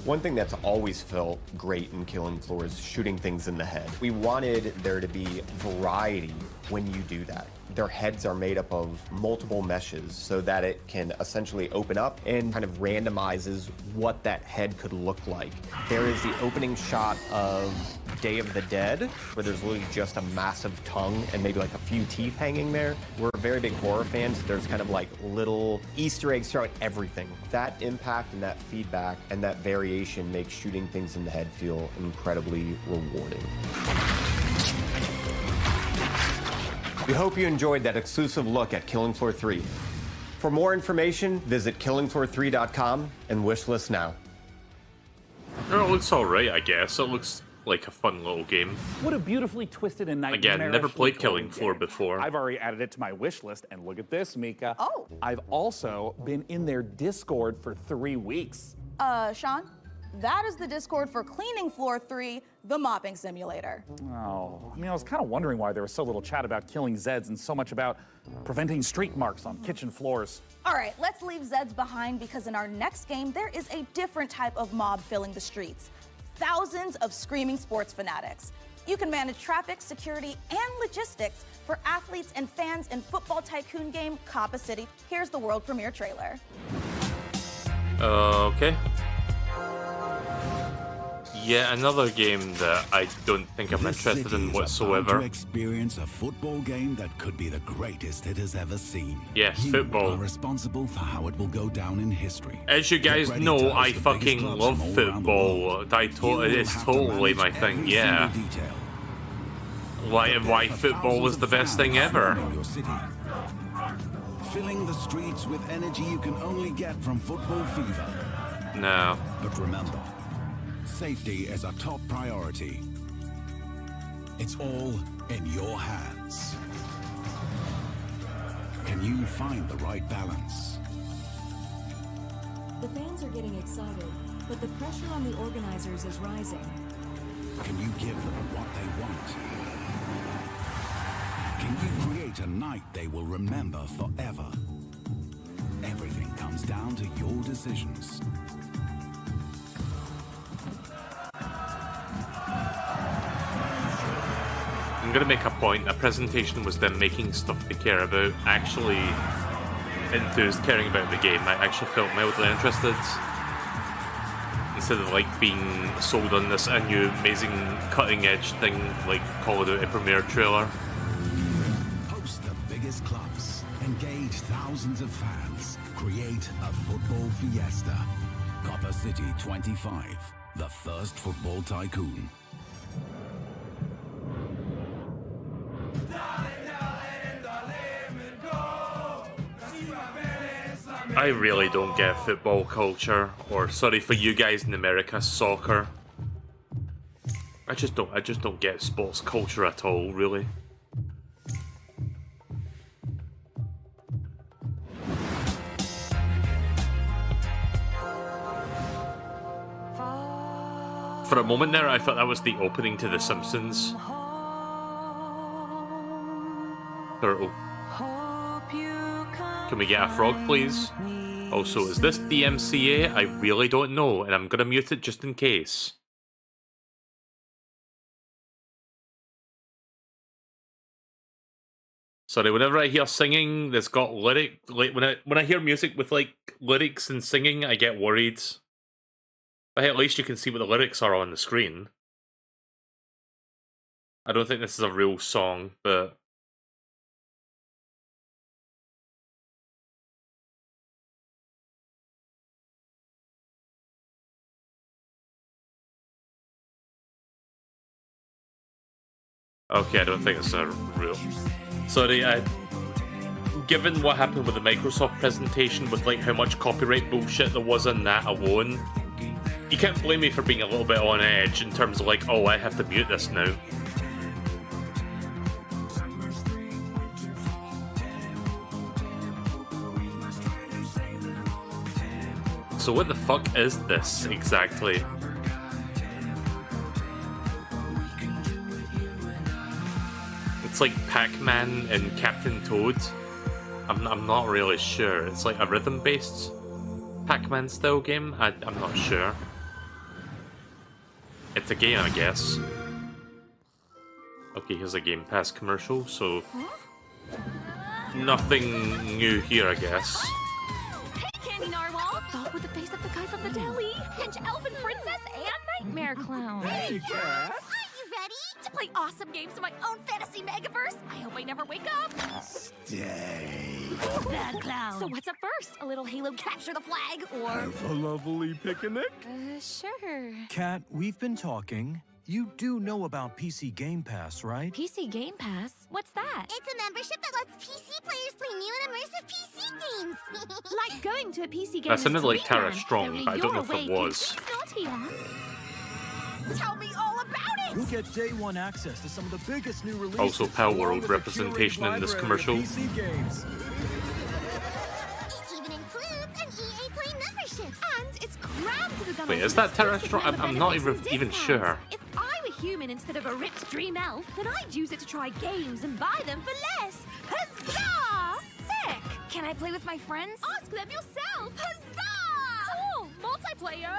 One thing that's always felt great in Killing Floor is shooting things in the head. We wanted there to be variety when you do that. Their heads are made up of multiple meshes so that it can essentially open up and kind of randomizes what that head could look like. There is the opening shot of Day of the Dead, where there's literally just a massive tongue and maybe like a few teeth hanging there. We're very big horror fans, so there's kind of like little Easter eggs throughout everything. That impact and that feedback and that variation makes shooting things in the head feel incredibly rewarding. We hope you enjoyed that exclusive look at Killing Floor 3. For more information, visit killingfloor3.com and wishlist now. Oh, it looks alright, I guess. It looks like a fun little game. What a beautifully twisted and nightmarish. Again, never played Killing Floor before. I've already added it to my wish list, and look at this, Mika. Oh. I've also been in their Discord for 3 weeks. Sean, that is the Discord for Cleaning Floor 3, the mopping simulator. Oh, I mean, I was kind of wondering why there was so little chat about killing Zeds and so much about preventing streak marks on kitchen floors. All right, let's leave Zeds behind because in our next game, there is a different type of mob filling the streets. Thousands of screaming sports fanatics. You can manage traffic, security, and logistics for athletes and fans in football tycoon game Coppa City. Here's the world premiere trailer. Okay. Yeah, another game that I don't think I'm interested in whatsoever. To experience a football game that could be the greatest it has ever seen. Yes, you football. are responsible for how it will go down in history. As you guys know, I fucking love football. It's totally my thing, yeah. Why football was the best thing ever. Filling the streets with energy you can only get from football fever. No. But remember, safety is a top priority. It's all in your hands. Can you find the right balance? The fans are getting excited, but the pressure on the organizers is rising. Can you give them what they want? Can you create a night they will remember forever? Everything comes down to your decisions. I'm gonna make a point. A presentation was them making stuff they care about, actually enthused, caring about the game. I actually felt mildly interested. Instead of like being sold on this a new amazing cutting edge thing like Call of Duty premiere trailer. Host the biggest clubs, engage thousands of fans, create a football fiesta. Copper City 25, the first football tycoon. I really don't get football culture, or sorry for you guys in America, soccer. I just don't get sports culture at all, really. For a moment there, I thought that was the opening to The Simpsons. Turtle. Can we get a frog, please? Also, is this DMCA? I really don't know, and I'm gonna mute it just in case. Sorry, whenever I hear singing that's got lyric, like when I hear music with like lyrics and singing, I get worried. But hey, at least you can see what the lyrics are on the screen. I don't think this is a real song, but okay, I don't think it's a real. Sorry, given what happened with the Microsoft presentation, with like how much copyright bullshit there was in that alone, you can't blame me for being a little bit on edge in terms of like, oh, I have to mute this now. So what the fuck is this exactly? It's like Pac-Man and Captain Toad. I'm not really sure. It's like a rhythm-based Pac-Man style game. I'm not sure. It's a game, I guess. Okay, here's a Game Pass commercial, so nothing new here, I guess. Hey, Candy Narwhal! Dog with the face of the guy from the deli! Pinch Elfin Princess and Nightmare Clown! Hey, Cat! Ready to play awesome games in my own fantasy megaverse? I hope I never wake up. Stay. Bad clown. So what's up first? A little Halo capture the flag, or Have a lovely picnic? sure. Kat, we've been talking. You do know about PC Game Pass, right? PC Game Pass? What's that? It's a membership that lets PC players play new and immersive PC games. Like going to a PC game. That sounded like Tara Strong, but I don't know if it was. Tell me all about it. You'll get day one access to some of the biggest new releases. Also, Pal along World with a representation curated in this library of commercial. PC games. It even includes an EA Play membership. And it's grand to become Wait, a is that Tara exclusive Strong? member I'm not benefits and even discounts. sure. If I were human instead of a ripped dream elf, then I'd use it to try games and buy them for less. Huzzah! Sick! Can I play with my friends? Ask them yourself! Huzzah! Cool! Multiplayer!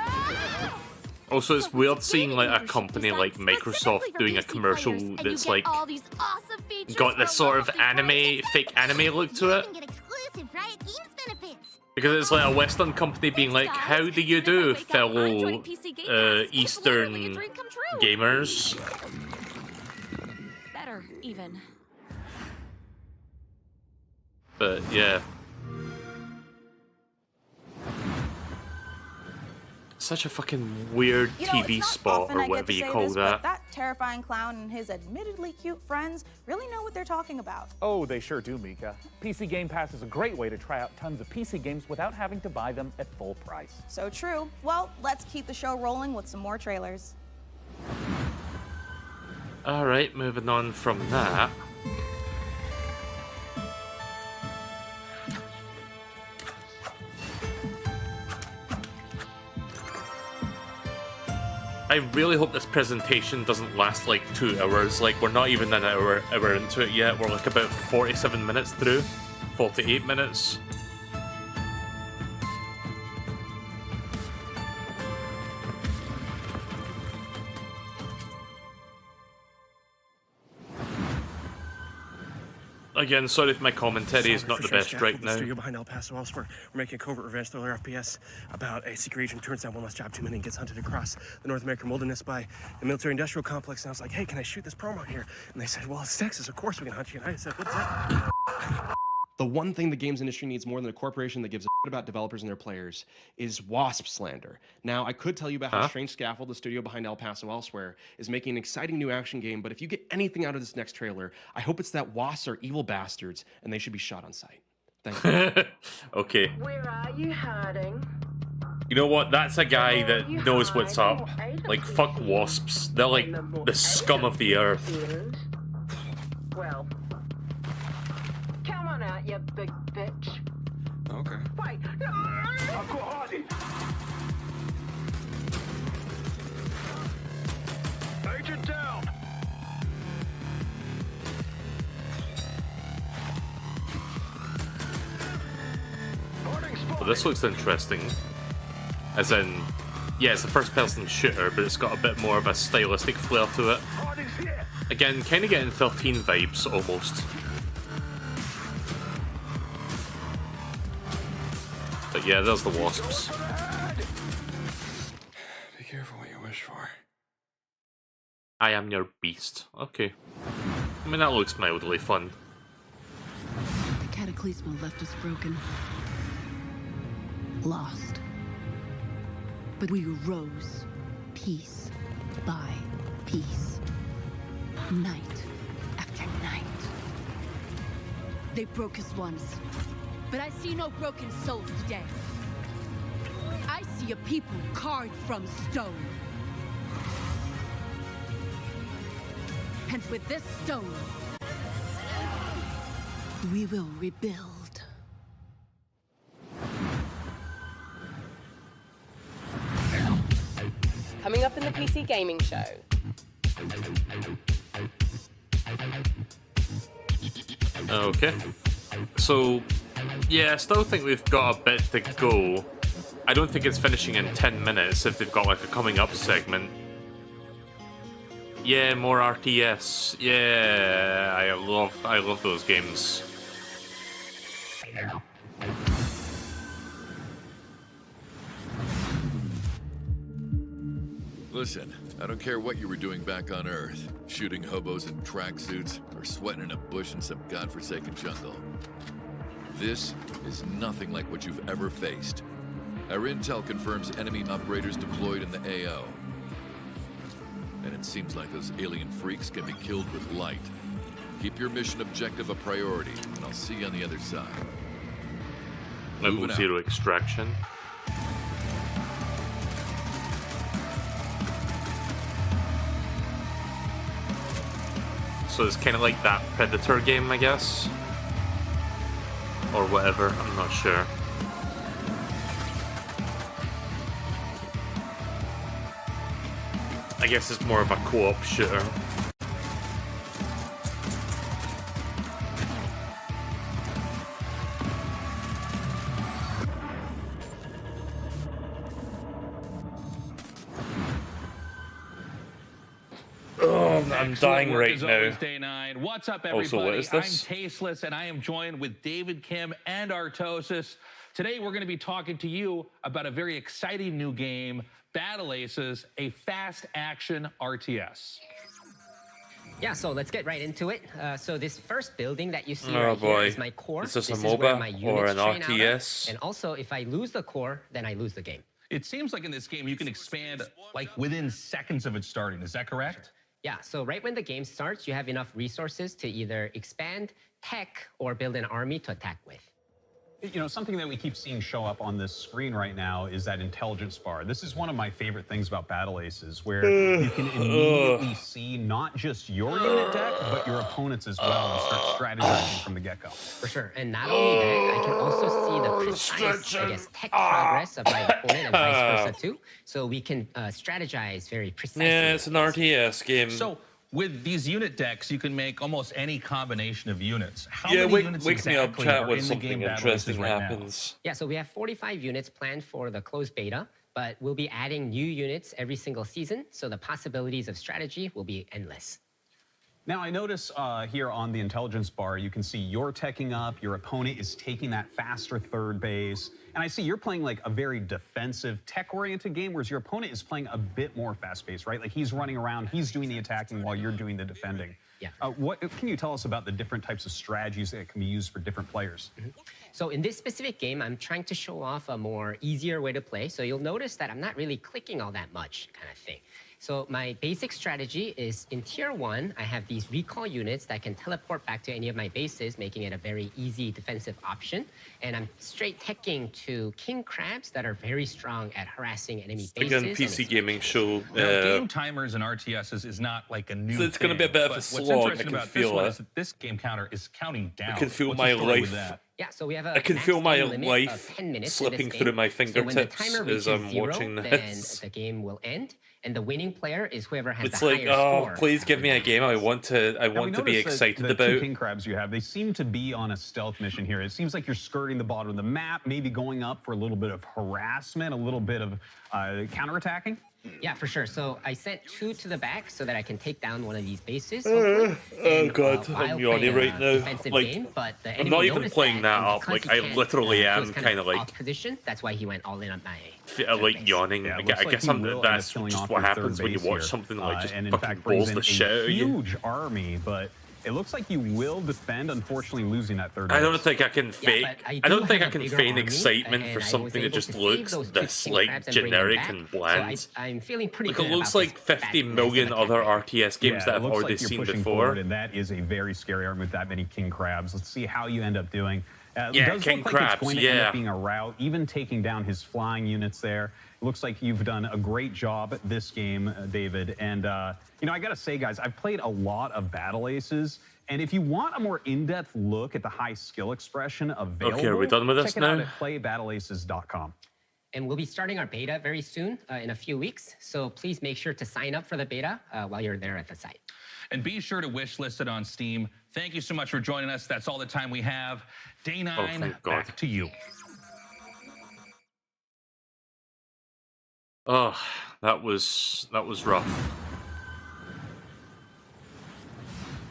Also, it's weird seeing like a company like Microsoft doing a commercial that's like got this sort of fake anime look to it. Because it's like a Western company being like, how do you do, fellow Eastern gamers? Better, even. But yeah. Such a fucking weird TV it's not spot often or I get whatever to you say call this, that. But that terrifying clown and his admittedly cute friends really know what they're talking about. Oh, they sure do, Mika. PC Game Pass is a great way to try out tons of PC games without having to buy them at full price. So true. Well, let's keep the show rolling with some more trailers. Alright, moving on from that. I really hope this presentation doesn't last like 2 hours. Like, we're not even an hour into it yet. We're like about 47 minutes through. 48 minutes. Again, sorry if my commentary is not the best right The now. studio behind El Paso elsewhere. We're making a covert revenge thriller FPS about a secret agent turns down one last job too many and gets hunted across the North American wilderness by the military-industrial complex. And I was like, hey, can I shoot this promo here? And they said, well, it's Texas. Of course we can hunt you. And I said, what's that? The one thing the games industry needs more than a corporation that gives a shit about developers and their players is WASP slander. Now, I could tell you about how Strange Scaffold, the studio behind El Paso elsewhere, is making an exciting new action game, but if you get anything out of this next trailer, I hope it's that WASPs are evil bastards and they should be shot on sight. Thank you. Okay. Where are you hiding? You know what? That's a guy that knows what's up. Like, fuck wasps. They're like the scum of the earth. Well, come on out, you big bitch. Okay. Wait, I've got Hardy. Agent down. Well, this looks interesting. As in, yeah, it's a first-person shooter, but it's got a bit more of a stylistic flair to it. Again, kind of getting 13 vibes, almost. But yeah, there's the wasps. Be careful what you wish for. I am your beast. Okay. I mean, that looks mildly fun. The cataclysm left us broken. Lost. But we rose, piece by piece. Night after night. They broke us once. But I see no broken souls today. I see a people carved from stone. And with this stone, we will rebuild. Coming up in the PC Gaming Show. Okay. So, yeah, I still think we've got a bit to go. I don't think it's finishing in 10 minutes if they've got like a coming up segment. Yeah, more RTS. Yeah, I love those games. Listen, I don't care what you were doing back on Earth, shooting hobos in tracksuits or sweating in a bush in some godforsaken jungle. This is nothing like what you've ever faced. Our intel confirms enemy operators deployed in the AO. And it seems like those alien freaks can be killed with light. Keep your mission objective a priority, and I'll see you on the other side. Level 0 extraction. So it's kind of like that Predator game, I guess. Or whatever, I'm not sure. I guess it's more of a co-op shooter. Oh, I'm dying right now. Day 9. What's up, Also, everybody? what is this? I'm Tasteless, and I am joined with David Kim and Artosis. Today, we're going to be talking to you about a very exciting new game, Battle Aces, a fast-action RTS. Yeah, so let's get right into it. So this first building that you see Oh, right boy. here is my core. Is this a is where MOBA my or units an train out of. RTS? And also, if I lose the core, then I lose the game. It seems like in this game, you can expand like within seconds of it starting. Is that correct? Yeah, so right when the game starts, you have enough resources to either expand, tech, or build an army to attack with. You know, something that we keep seeing show up on this screen right now is that intelligence bar. This is one of my favorite things about Battle Aces, where you can immediately see not just your unit deck, but your opponent's as well, and start strategizing from the get-go. For sure, and not only that, I can also see the precise, I guess, tech progress of my opponent and vice versa too. So we can strategize very precisely. Yeah, it's an RTS game. So with these unit decks, you can make almost any combination of units. How Yeah, many wake units me up, exactly chat, are when in the something game Battle interesting Aces right now? happens. Yeah, so we have 45 units planned for the closed beta, but we'll be adding new units every single season, so the possibilities of strategy will be endless. Now, I notice here on the intelligence bar, you can see you're teching up, your opponent is taking that faster third base, and I see you're playing like a very defensive, tech-oriented game, whereas your opponent is playing a bit more fast-paced, right? Like he's running around, he's doing the attacking while you're doing the defending. Yeah. What can you tell us about the different types of strategies that can be used for different players? So in this specific game, I'm trying to show off a more easier way to play. So you'll notice that I'm not really clicking all that much kind of thing. So my basic strategy is in tier 1, I have these recall units that can teleport back to any of my bases, making it a very easy defensive option. And I'm straight teching to king crabs that are very strong at harassing enemy bases. Again, PC gaming show. Game timers and RTSs is not like a new So it's going to be a bit of a slog. I can feel it. This game counter is counting down. I can feel my life. Yeah, so we have a I can feel my life 10 minutes slipping through my fingertips as I'm watching this. Then the game will end, and the winning player is whoever has It's the like, higher oh, score. please give me a game I want to be excited the about. two king crabs you have, they seem to be on a stealth mission here. It seems like you're skirting the bottom of the map, maybe going up for a little bit of harassment, a little bit of counterattacking. Yeah, for sure. So I sent 2 to the back so that I can take down one of these bases. Oh god, I'm yawning right now. Like, game, but the I'm not enemy even noticed playing that and up. because Like, he I can't, literally he am was kind of like off position. That's why he went all in on my. like yawning. Yeah, I it guess looks like he will end up that's killing just off what your happens third when you base watch here. something like just and in fucking fact brings balls in the shit out a of you. huge army, but it looks like you will defend, unfortunately losing that third base. I don't think I can fake. I don't think I can feign excitement for something that just looks this like generic and bland. So I'm feeling pretty Like good it looks about like 50 million other RTS games that I've already seen before. Forward, and that is a very scary army with that many king crabs. Let's see how you end up doing. It Yeah, does king look like crabs. it's going to end up being a rout, even taking down his flying units there. It looks like you've done a great job at this game, David. And, you know, I got to say, guys, I've played a lot of Battle Aces. And if you want a more in-depth look at the high skill expression available, Okay, are we done with this check it out now? at playbattleaces.com. And we'll be starting our beta very soon, in a few weeks. So please make sure to sign up for the beta while you're there at the site. And be sure to wish list it on Steam. Thank you so much for joining us. That's all the time we have. Day 9, thank God. back to you. Oh, that was rough.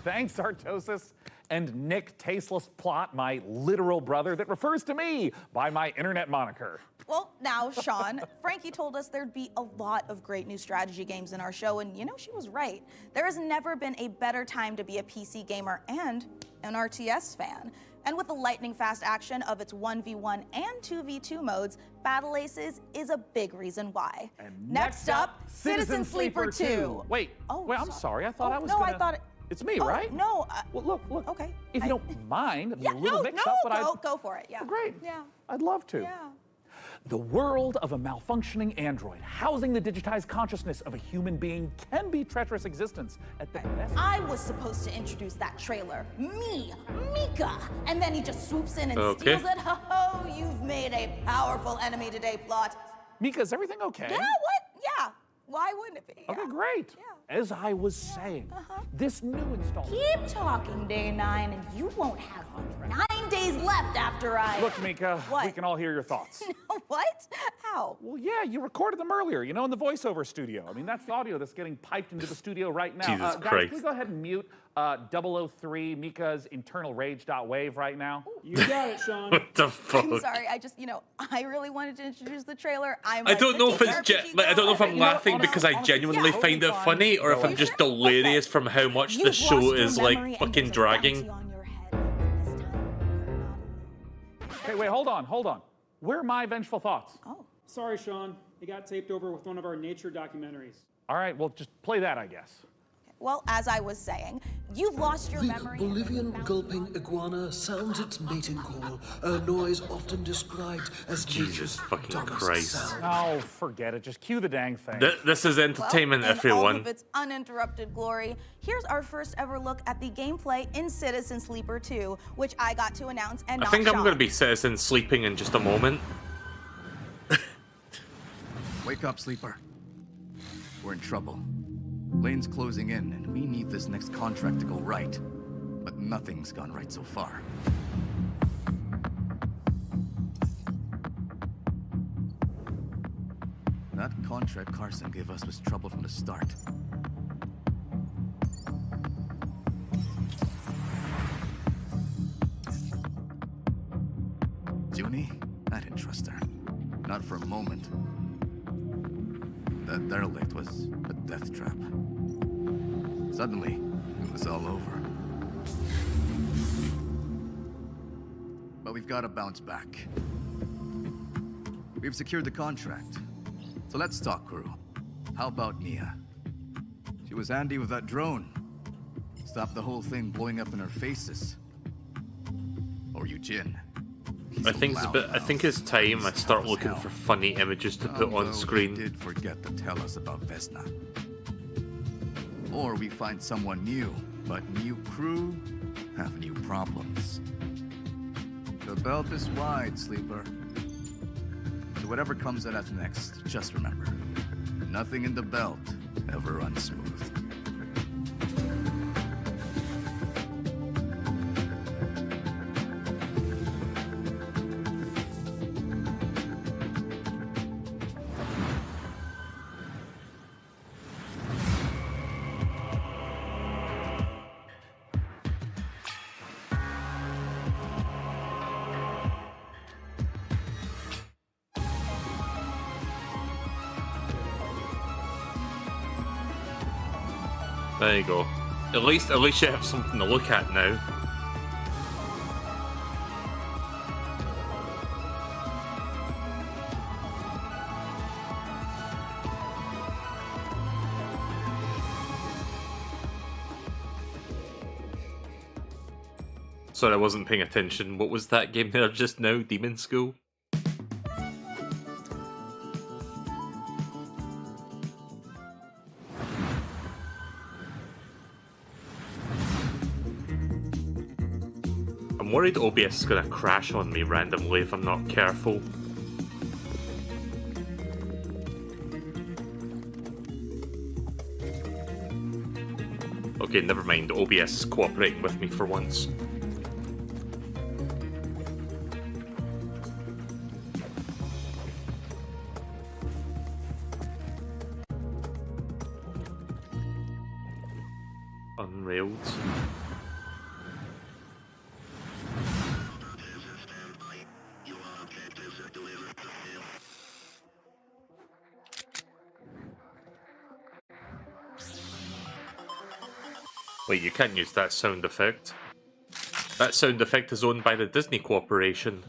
Thanks, Artosis. And Nick Tasteless Plot, my literal brother that refers to me by my internet moniker. Well, now, Sean, Frankie told us there'd be a lot of great new strategy games in our show, and you know, she was right. There has never been a better time to be a PC gamer and an RTS fan. And with the lightning-fast action of its 1v1 and 2v2 modes, Battle Aces is a big reason why. And next up, Citizen Sleeper 2. Wait, I'm sorry. I thought I was no, gonna... I thought it... It's me, Oh, right? no. Well, look. Okay. If you don't mind, Yeah, a little no, mix-up, but go for it. Yeah. Oh, great. Yeah. I'd love to. Yeah. The world of a malfunctioning android housing the digitized consciousness of a human being can be treacherous existence at the best. I was supposed to introduce that trailer. Me, Mika. And then he just swoops in and steals it. Ho, you've made a powerful enemy today, Plot. Mika, is everything okay? Yeah, what? Yeah. Why wouldn't it be? Okay, great. As I was saying, this new installment... Keep talking, Day 9, and you won't have 9 days left after I... Look, Mika, What? we can all hear your thoughts. What? How? Well, yeah, you recorded them earlier, you know, in the voiceover studio. I mean, that's the audio that's getting piped into the studio right now. Jesus Guys, Christ. can we go ahead and mute 003 Mika's internal rage.wave right now? You got it, Sean. What the fuck? I'm sorry, I really wanted to introduce the trailer. I don't know if it's I don't know if I'm laughing because I genuinely find it funny or if I'm just delirious from how much the show is like fucking dragging. Okay, wait, hold on. Where are my vengeful thoughts? Oh. Sorry, Sean. It got taped over with one of our nature documentaries. All right, well, just play that, I guess. Well, as I was saying, you've lost your The memory. Bolivian gulping iguana sounds its mating call, a noise often described as Jesus fucking dumbest Christ. sound. Oh, forget it. Just cue the dang thing. This is entertainment, Well, in all everyone. of its uninterrupted glory, here's our first ever look at the gameplay in Citizen Sleeper 2, which I got to announce and I not think I'm Sean. going to be Citizen sleeping in just a moment. Wake up, Sleeper. We're in trouble. Lane's closing in, and we need this next contract to go right. But nothing's gone right so far. That contract Carson gave us was trouble from the start. Uni? I didn't trust her. Not for a moment. That derelict was a death trap. Suddenly, it was all over. But we've got to bounce back. We've secured the contract. So let's talk, crew. How about Mia? She was handy with that drone. Stopped the whole thing blowing up in our faces. Or Eugene. I think it's time I start looking for funny images to put on screen. He did forget to tell us about Vesna. Or we find someone new, but new crew have new problems. The belt is wide, Sleeper. So whatever comes at us next, just remember, nothing in the belt ever runs smooth. There you go. At least you have something to look at now. Sorry, I wasn't paying attention. What was that game there just now? Demon School? I'm worried OBS is gonna crash on me randomly if I'm not careful. Okay, never mind. OBS is cooperating with me for once. Unrailed. Wait, you can't use that sound effect. That sound effect is owned by the Disney Corporation.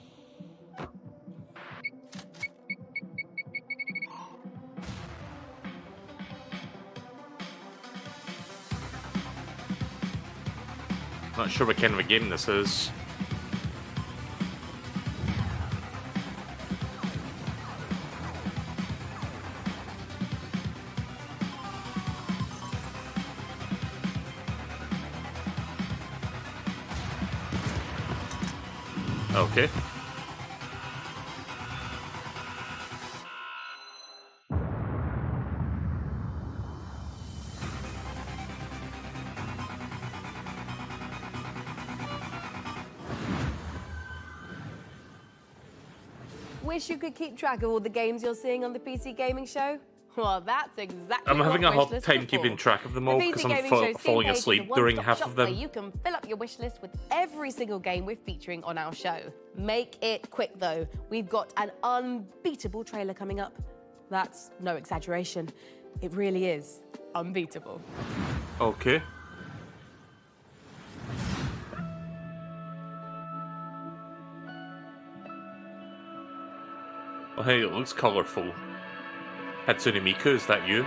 Not sure what kind of a game this is. Okay. Wish you could keep track of all the games you're seeing on the PC Gaming Show? Well, that's exactly I'm what having a hard Wishlist time are keeping for. track of them all The because PC I'm Gaming Show's falling Game Page asleep is a during one-stop half shop of where them. you can fill up your wish list with every single game we're featuring on our show. Make it quick though. We've got an unbeatable trailer coming up. That's no exaggeration. It really is unbeatable. Okay. Oh hey, it looks colourful. Hatsune Miku, is that you?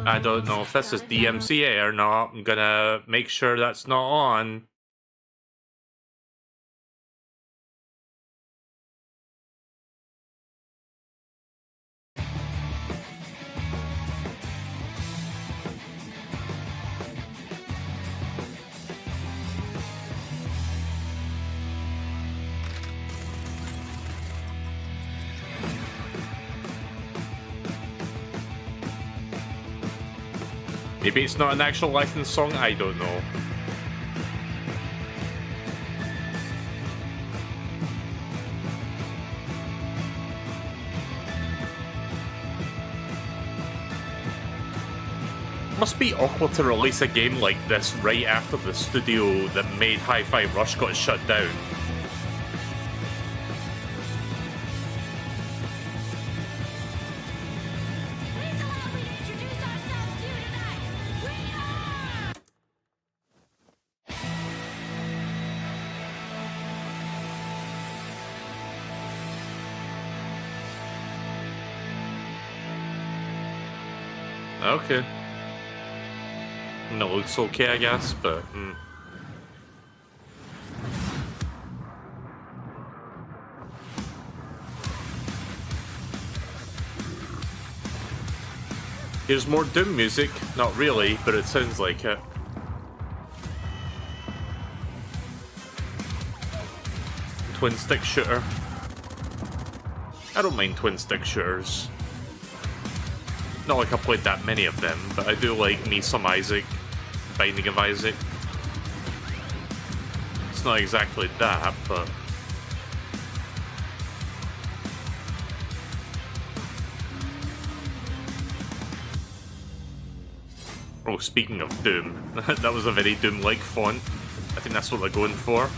I don't know if this is DMCA or not. I'm gonna make sure that's not on. Maybe it's not an actual licensed song, I don't know. Must be awkward to release a game like this right after the studio that made Hi-Fi Rush got shut down. Okay. No, looks okay, I guess, but... Here's more Doom music. Not really, but it sounds like it. Twin stick shooter. I don't mind twin stick shooters. Not like I played that many of them, but I do like me some Isaac, Binding of Isaac. It's not exactly that, but... Oh, speaking of Doom, that was a very Doom-like font. I think that's what they're going for.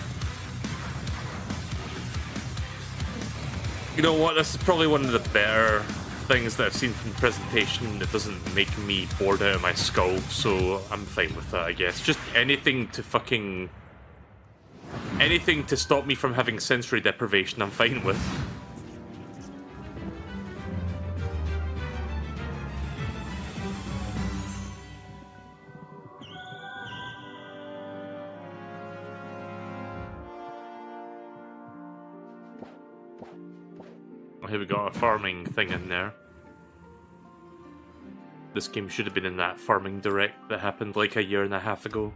You know what, this is probably one of the better things that I've seen from the presentation that doesn't make me bored out of my skull, so I'm fine with that, I guess. Just anything to fucking... anything to stop me from having sensory deprivation, I'm fine with. Here we got a farming thing in there. This game should have been in that farming direct that happened like a year and a half ago.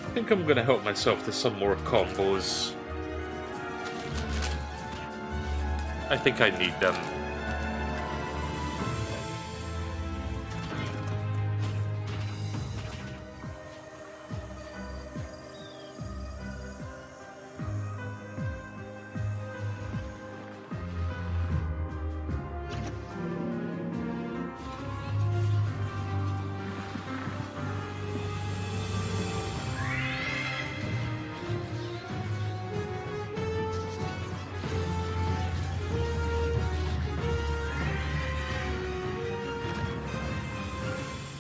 I think I'm gonna help myself to some more combos. I think I need them.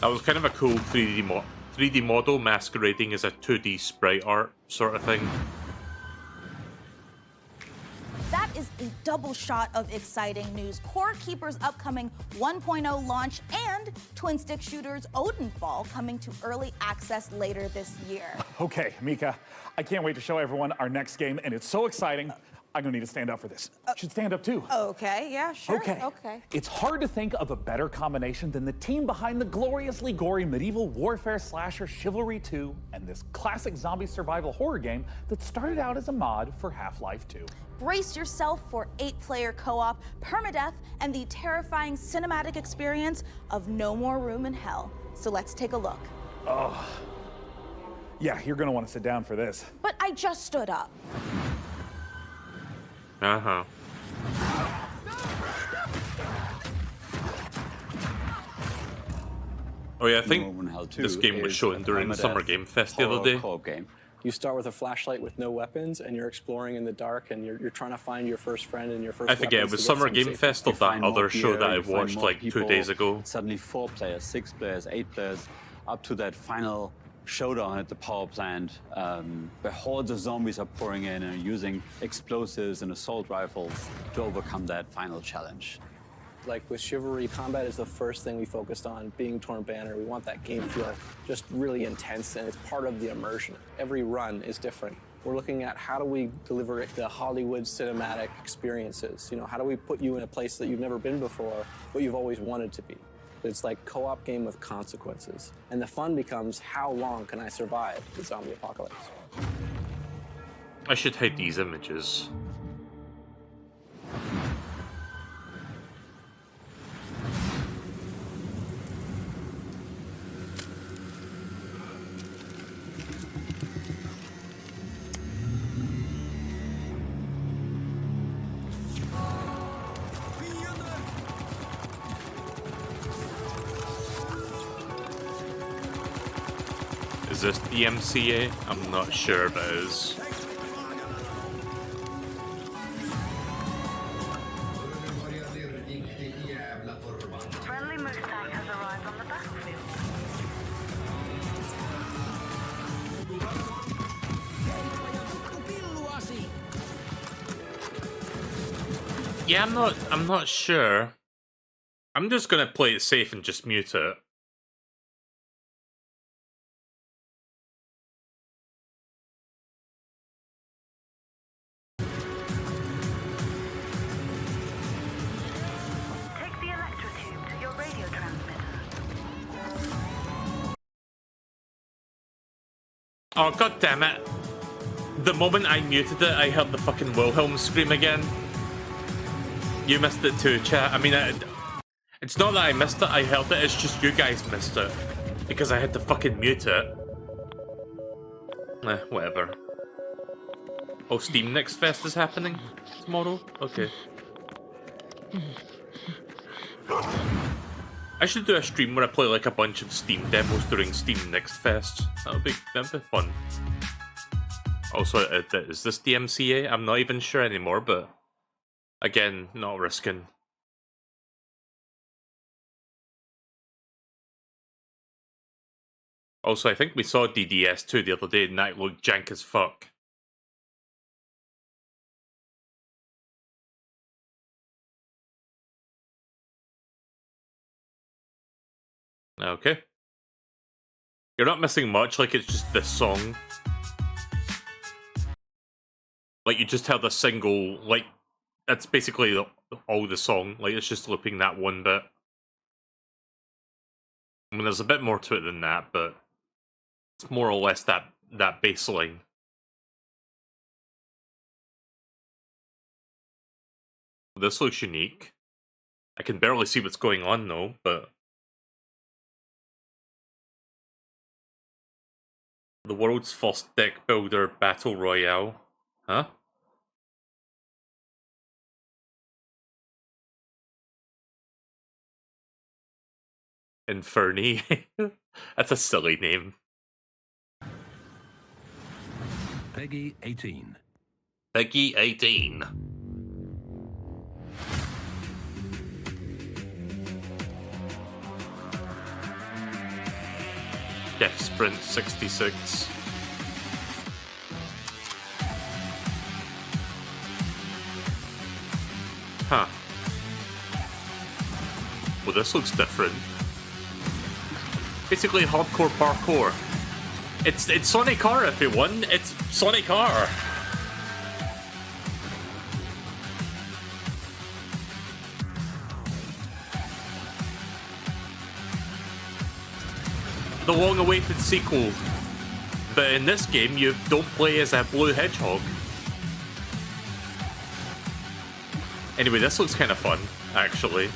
That was kind of a cool 3D model masquerading as a 2D sprite art sort of thing. That is a double shot of exciting news. Core Keeper's upcoming 1.0 launch and Twin Stick Shooter's Odenfall coming to early access later this year. Okay, Mika, I can't wait to show everyone our next game, and it's so exciting. I'm gonna need to stand up for this. You should stand up too. Okay, yeah, sure. Okay. It's hard to think of a better combination than the team behind the gloriously gory medieval warfare slasher Chivalry 2 and this classic zombie survival horror game that started out as a mod for Half-Life 2. Brace yourself for 8-player co-op, permadeath, and the terrifying cinematic experience of No More Room in Hell. So let's take a look. Oh. Yeah, you're gonna want to sit down for this. But I just stood up. Uh-huh. Oh yeah, I think this game was shown during Summer Game Fest the other day. Co-op game. You start with a flashlight with no weapons, and you're exploring in the dark, and you're trying to find your first friend and your first. I forget, it was Summer Game Fest or that other show that I watched like 2 days ago. Suddenly 4 players, 6 players, 8 players, up to that final showdown at the power plant, where hordes of zombies are pouring in and using explosives and assault rifles to overcome that final challenge. Like with Chivalry, combat is the first thing we focused on, being Torn Banner. We want that game feel just really intense, and it's part of the immersion. Every run is different. We're looking at how do we deliver the Hollywood cinematic experiences. You know, how do we put you in a place that you've never been before, but you've always wanted to be. It's like co-op game with consequences. And the fun becomes, how long can I survive the zombie apocalypse? I should hide these images. Is this the MCA? I'm not sure if it is. Friendly Mustang has arrived on the battlefield. Yeah, I'm not sure. I'm just gonna play it safe and just mute it. Take the electrotube to your radio transmitter. Oh, god damn it. The moment I muted it, I heard the fucking Wilhelm scream again. You missed it too, chat. I mean, it's not that I missed it, I heard it, it's just you guys missed it. Because I had to fucking mute it. Whatever. Oh, Steam Next Fest is happening tomorrow? Okay. I should do a stream where I play like a bunch of Steam demos during Steam Next Fest. That'd be fun. Also, is this the MCA? I'm not even sure anymore, but again, not risking. Also, I think we saw DDS2 the other day and that looked jank as fuck. Okay. You're not missing much, like it's just this song. Like you just heard a single, like, that's basically all the song. Like it's just looping that one bit. I mean, there's a bit more to it than that, but it's more or less that bass line. This looks unique. I can barely see what's going on though, but the world's first deck builder battle royale. Huh? Inferni. That's a silly name. Peggy 18. Peggy 18. Death Sprint 66. Huh. Well, this looks different. Basically hardcore parkour. It's Sonic R, everyone. It's Sonic R. The long-awaited sequel. But in this game, you don't play as a blue hedgehog. Anyway, this looks kind of fun, actually.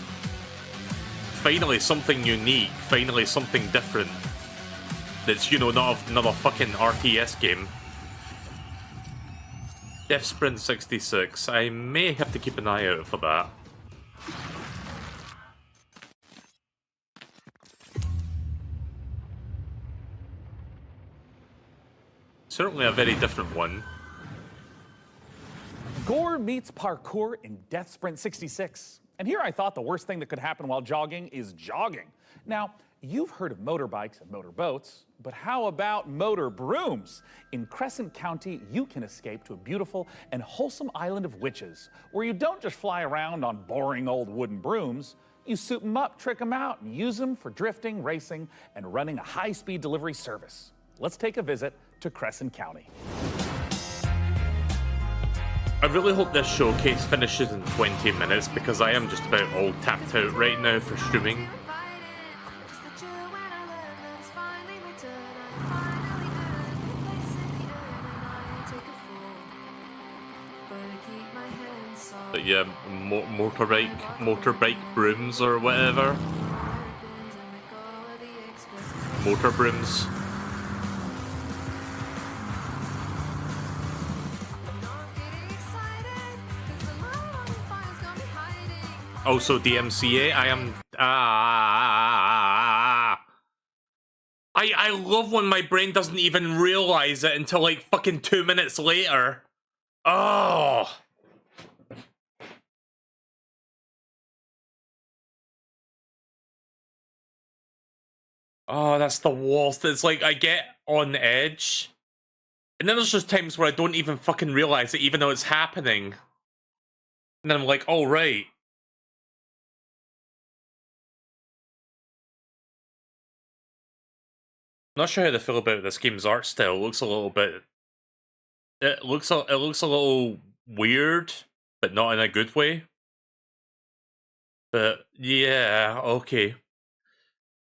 Finally something unique, finally something different. That's, you know, not another fucking RTS game. Death Sprint 66. I may have to keep an eye out for that. Certainly a very different one. Gore meets parkour in Death Sprint 66. And here I thought the worst thing that could happen while jogging is jogging. Now, you've heard of motorbikes and motorboats, but how about motor brooms? In Crescent County, you can escape to a beautiful and wholesome island of witches, where you don't just fly around on boring old wooden brooms. You soup them up, trick them out, and use them for drifting, racing, and running a high-speed delivery service. Let's take a visit to Crescent County. I really hope this showcase finishes in 20 minutes because I am just about all tapped out right now for streaming. But yeah, motorbike brooms or whatever. Motor brooms. Also, DMCA, I I love when my brain doesn't even realize it until like fucking 2 minutes later. Oh. Oh, that's the worst. It's like I get on edge. And then there's just times where I don't even fucking realize it, even though it's happening. And then I'm like, oh, right. Not sure how to feel about this game's art style. It looks a little bit... It looks a little weird, but not in a good way. But yeah, okay.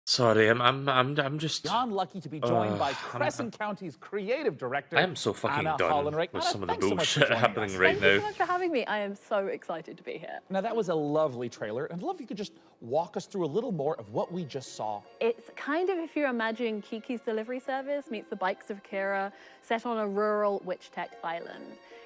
Sorry, I'm just Beyond lucky to be joined by Crescent County's creative director. I am so fucking Anna done Hollenreich. with Anna, some of the thanks so much for bullshit joining happening us. right Thank you now. so much for having me. I am so excited to be here. Now, that was a lovely trailer, and I'd love if you could just walk us through a little more of what we just saw. It's kind of if you imagine Kiki's Delivery Service meets the Bikes of Kira, set on a rural witch tech island.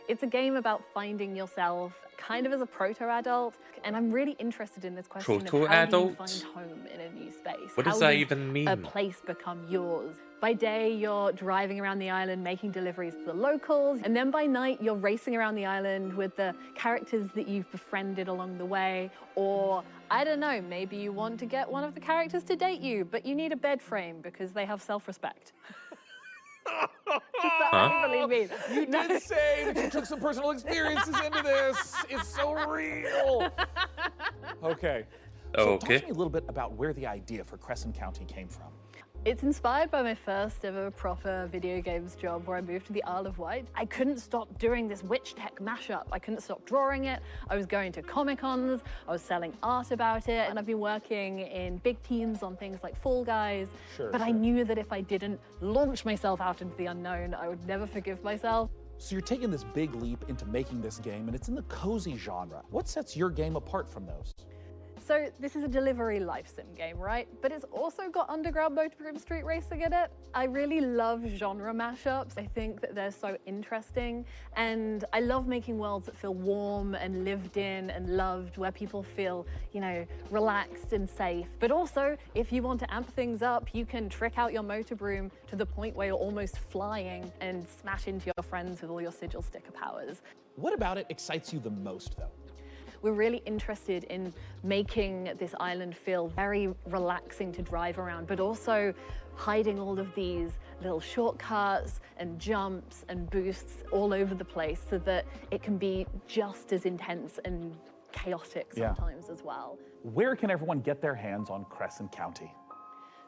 It's a game about finding yourself kind of as a proto-adult, and I'm really interested in this question of how do you Proto-adult? find home in a new space? What does How that even mean? a place become yours? By day, you're driving around the island, making deliveries to the locals, and then by night, you're racing around the island with the characters that you've befriended along the way, or, I don't know, maybe you want to get one of the characters to date you, but you need a bed frame because they have self-respect. Huh? You did say that you took some personal experiences into this. It's so real. Okay. So talk to me a little bit about where the idea for Crescent County came from. It's inspired by my first ever proper video games job where I moved to the Isle of Wight. I couldn't stop doing this witch tech mashup. I couldn't stop drawing it. I was going to Comic-Cons, I was selling art about it, and I've been working in big teams on things like Fall Guys. But I knew that if I didn't launch myself out into the unknown, I would never forgive myself. So you're taking this big leap into making this game, and it's in the cozy genre. What sets your game apart from those? So this is a delivery life sim game, right? But it's also got underground motor and street racing in it. I really love genre mashups. I think that they're so interesting. And I love making worlds that feel warm and lived in and loved, where people feel, you know, relaxed and safe. But also, if you want to amp things up, you can trick out your motor broom to the point where you're almost flying and smash into your friends with all your sigil sticker powers. What about it excites you the most, though? We're really interested in making this island feel very relaxing to drive around, but also hiding all of these little shortcuts and jumps and boosts all over the place so that it can be just as intense and chaotic sometimes as well. Where can everyone get their hands on Crescent County?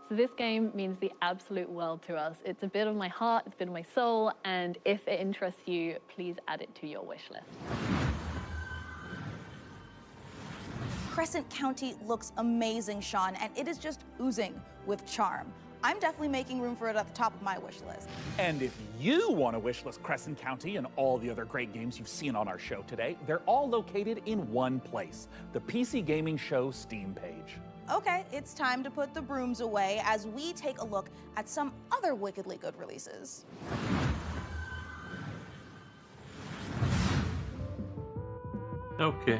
So this game means the absolute world to us. It's a bit of my heart, it's a bit of my soul, and if it interests you, please add it to your wish list. Crescent County looks amazing, Sean, and it is just oozing with charm. I'm definitely making room for it at the top of my wish list. And if you want to wish list Crescent County and all the other great games you've seen on our show today, they're all located in one place, the PC Gaming Show Steam page. Okay, it's time to put the brooms away as we take a look at some other wickedly good releases. Okay.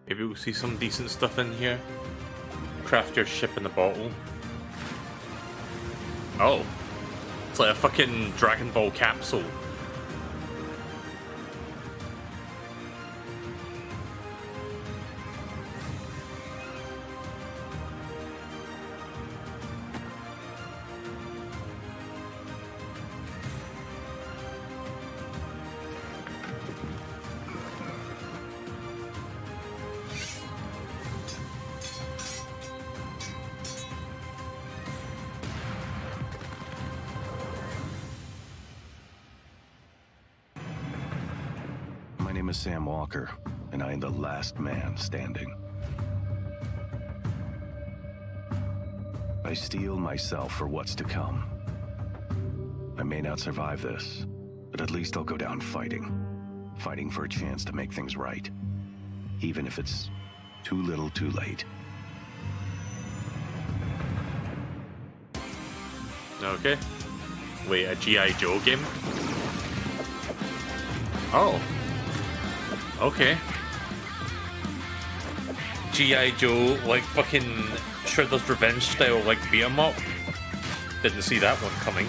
Maybe we'll see some decent stuff in here. Craft your ship in a bottle. Oh. It's like a fucking Dragon Ball capsule. My name is Sam Walker, and I am the last man standing. I steel myself for what's to come. I may not survive this, but at least I'll go down fighting. Fighting for a chance to make things right. Even if it's too little too late. Okay. Wait, a G.I. Joe game? Oh. Okay. G.I. Joe, like fucking Shredder's Revenge style, like beat 'em up. Didn't see that one coming.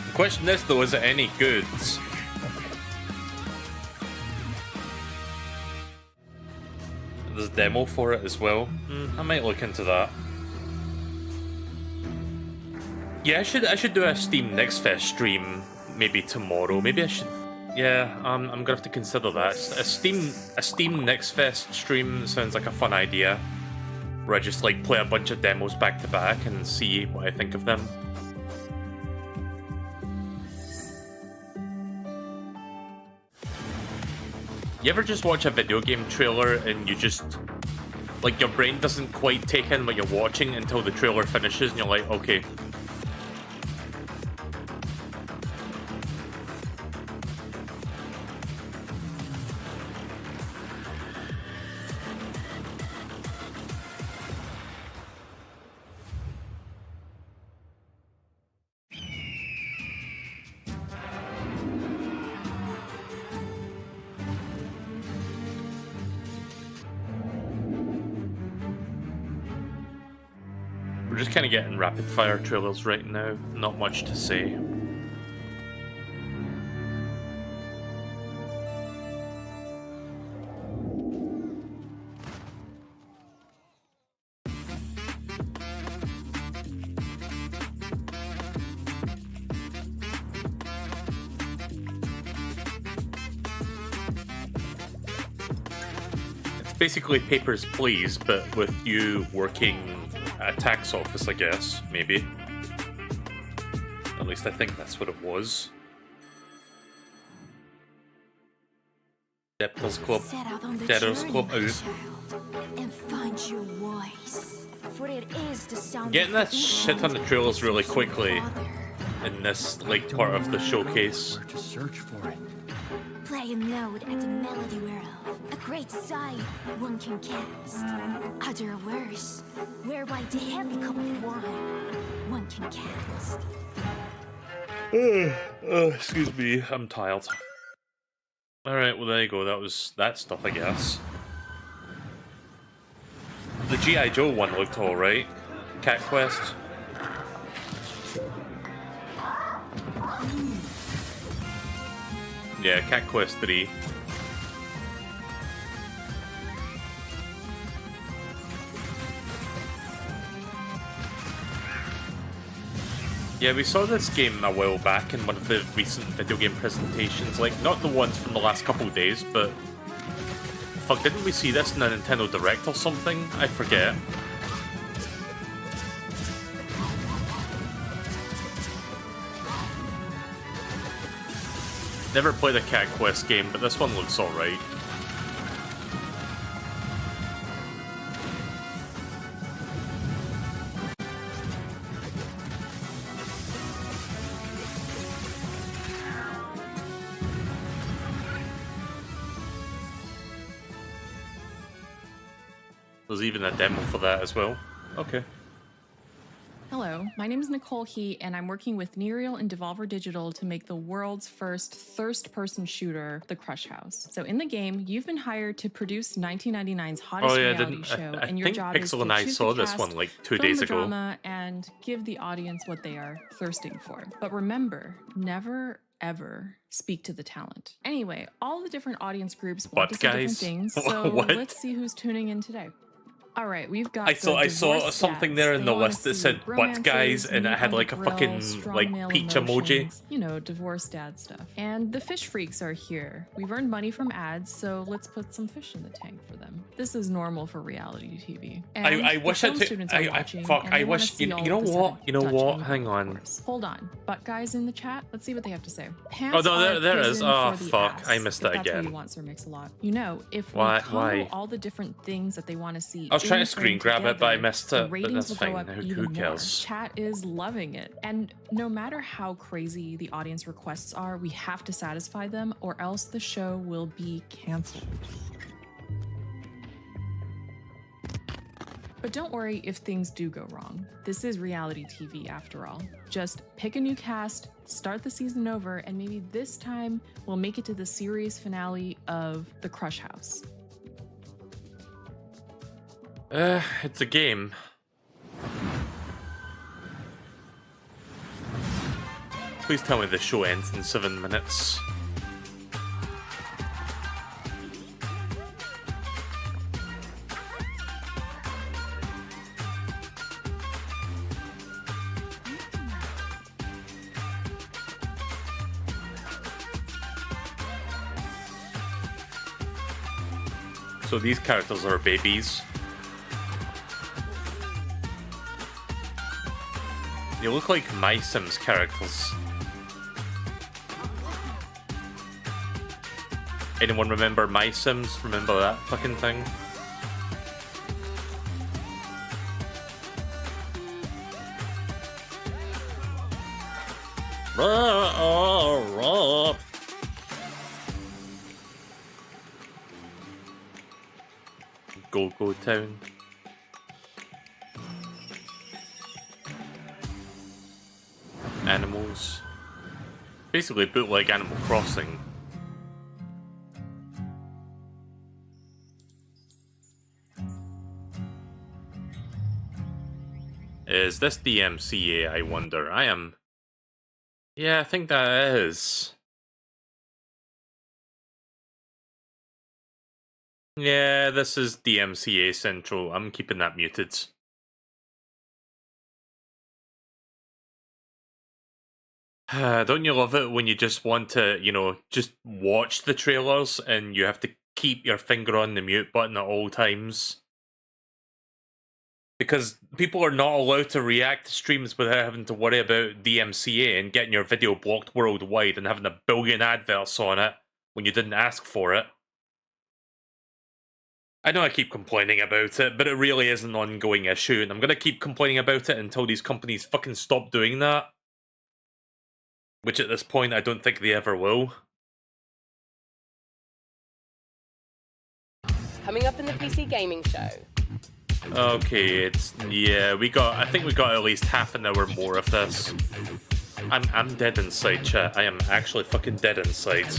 The question is though, is it any good? There's a demo for it as well. I might look into that. Yeah, I should do a Steam Next Fest stream maybe tomorrow. Maybe I should. Yeah, I'm gonna have to consider that. A Steam Next Fest stream sounds like a fun idea, where I just like play a bunch of demos back to back and see what I think of them. You ever just watch a video game trailer and you just, like, your brain doesn't quite take in what you're watching until the trailer finishes and you're like, okay. We're just kind of getting rapid fire trailers right now, not much to say. It's basically Papers, Please, but with you working a tax office, I guess, maybe. At least I think that's what it was. Debtors Club. Debtors Club out. And find your voice. For it is the sound Getting that shit on the trailers really quickly in this like part of the showcase. To search for it. Play a note at the melody world. A great sight one can cast. Other worse, whereby the heavy cup of wine one can cast. Excuse me, I'm tired. Alright, well there you go, that was that stuff, I guess. The G.I. Joe one looked alright. Cat Quest. Yeah, Cat Quest 3. Yeah, we saw this game a while back in one of the recent video game presentations. Like, not the ones from the last couple of days, but... Fuck, didn't we see this in a Nintendo Direct or something? I forget. Never played a Cat Quest game, but this one looks alright. There's even a demo for that as well. Okay. Hello, my name is Nicole He, and I'm working with Nereal and Devolver Digital to make the world's first thirst-person shooter, The Crush House. So in the game, you've been hired to produce 1999's hottest reality show, and your job is to Pixel and I choose saw the this cast, one like 2 film days the ago. drama, and give the audience what they are thirsting for. But remember, never ever speak to the talent. Anyway, all the different audience groups want to see different guys? things, so What? let's see who's tuning in today. All right, we've got. I saw something there in the list that said "butt guys" and it had like a fucking like peach emoji. You know, divorce dad stuff. And the fish freaks are here. We've earned money from ads, so let's put some fish in the tank for them. This is normal for reality TV. And I the wish I film took. students are watching, Fuck. and I they wanna wish. see You all know of the what? set You know touch what? and Hang on. Hold on, butt guys in the chat. Let's see what they have to say. Oh Pants no, are there it is. prison Oh for the fuck! ass, I missed if that that's what again. you want, Sir Mix-a-Lot. You know, if Why- we combo why? all the different things that they want to see. I was trying in to screen frame grab it, but I together, missed the it. But ratings that's will fine. go up Who even more. cares? Chat is loving it. And no matter how crazy the audience requests are, we have to satisfy them or else the show will be canceled. But But don't worry if things do go wrong. This is reality TV after all. Just pick a new cast, start the season over, and maybe this time we'll make it to the series finale of The Crush House. It's a game. Please tell me the show ends in 7 minutes. So these characters are babies. They look like My Sims characters. Anyone remember My Sims? Remember that fucking thing? Go Town. Animals. Basically bootleg Animal Crossing. Is this DMCA, I wonder? Yeah, I think that is. Yeah, this is DMCA Central. I'm keeping that muted. Don't you love it when you just want to, just watch the trailers and you have to keep your finger on the mute button at all times? Because people are not allowed to react to streams without having to worry about DMCA and getting your video blocked worldwide and having a billion adverts on it when you didn't ask for it. I know I keep complaining about it, but it really is an ongoing issue, and I'm going to keep complaining about it until these companies fucking stop doing that. Which at this point, I don't think they ever will. Coming up in the PC Gaming Show. Okay, I think we got at least half an hour more of this. I'm dead inside, chat. I am actually fucking dead inside.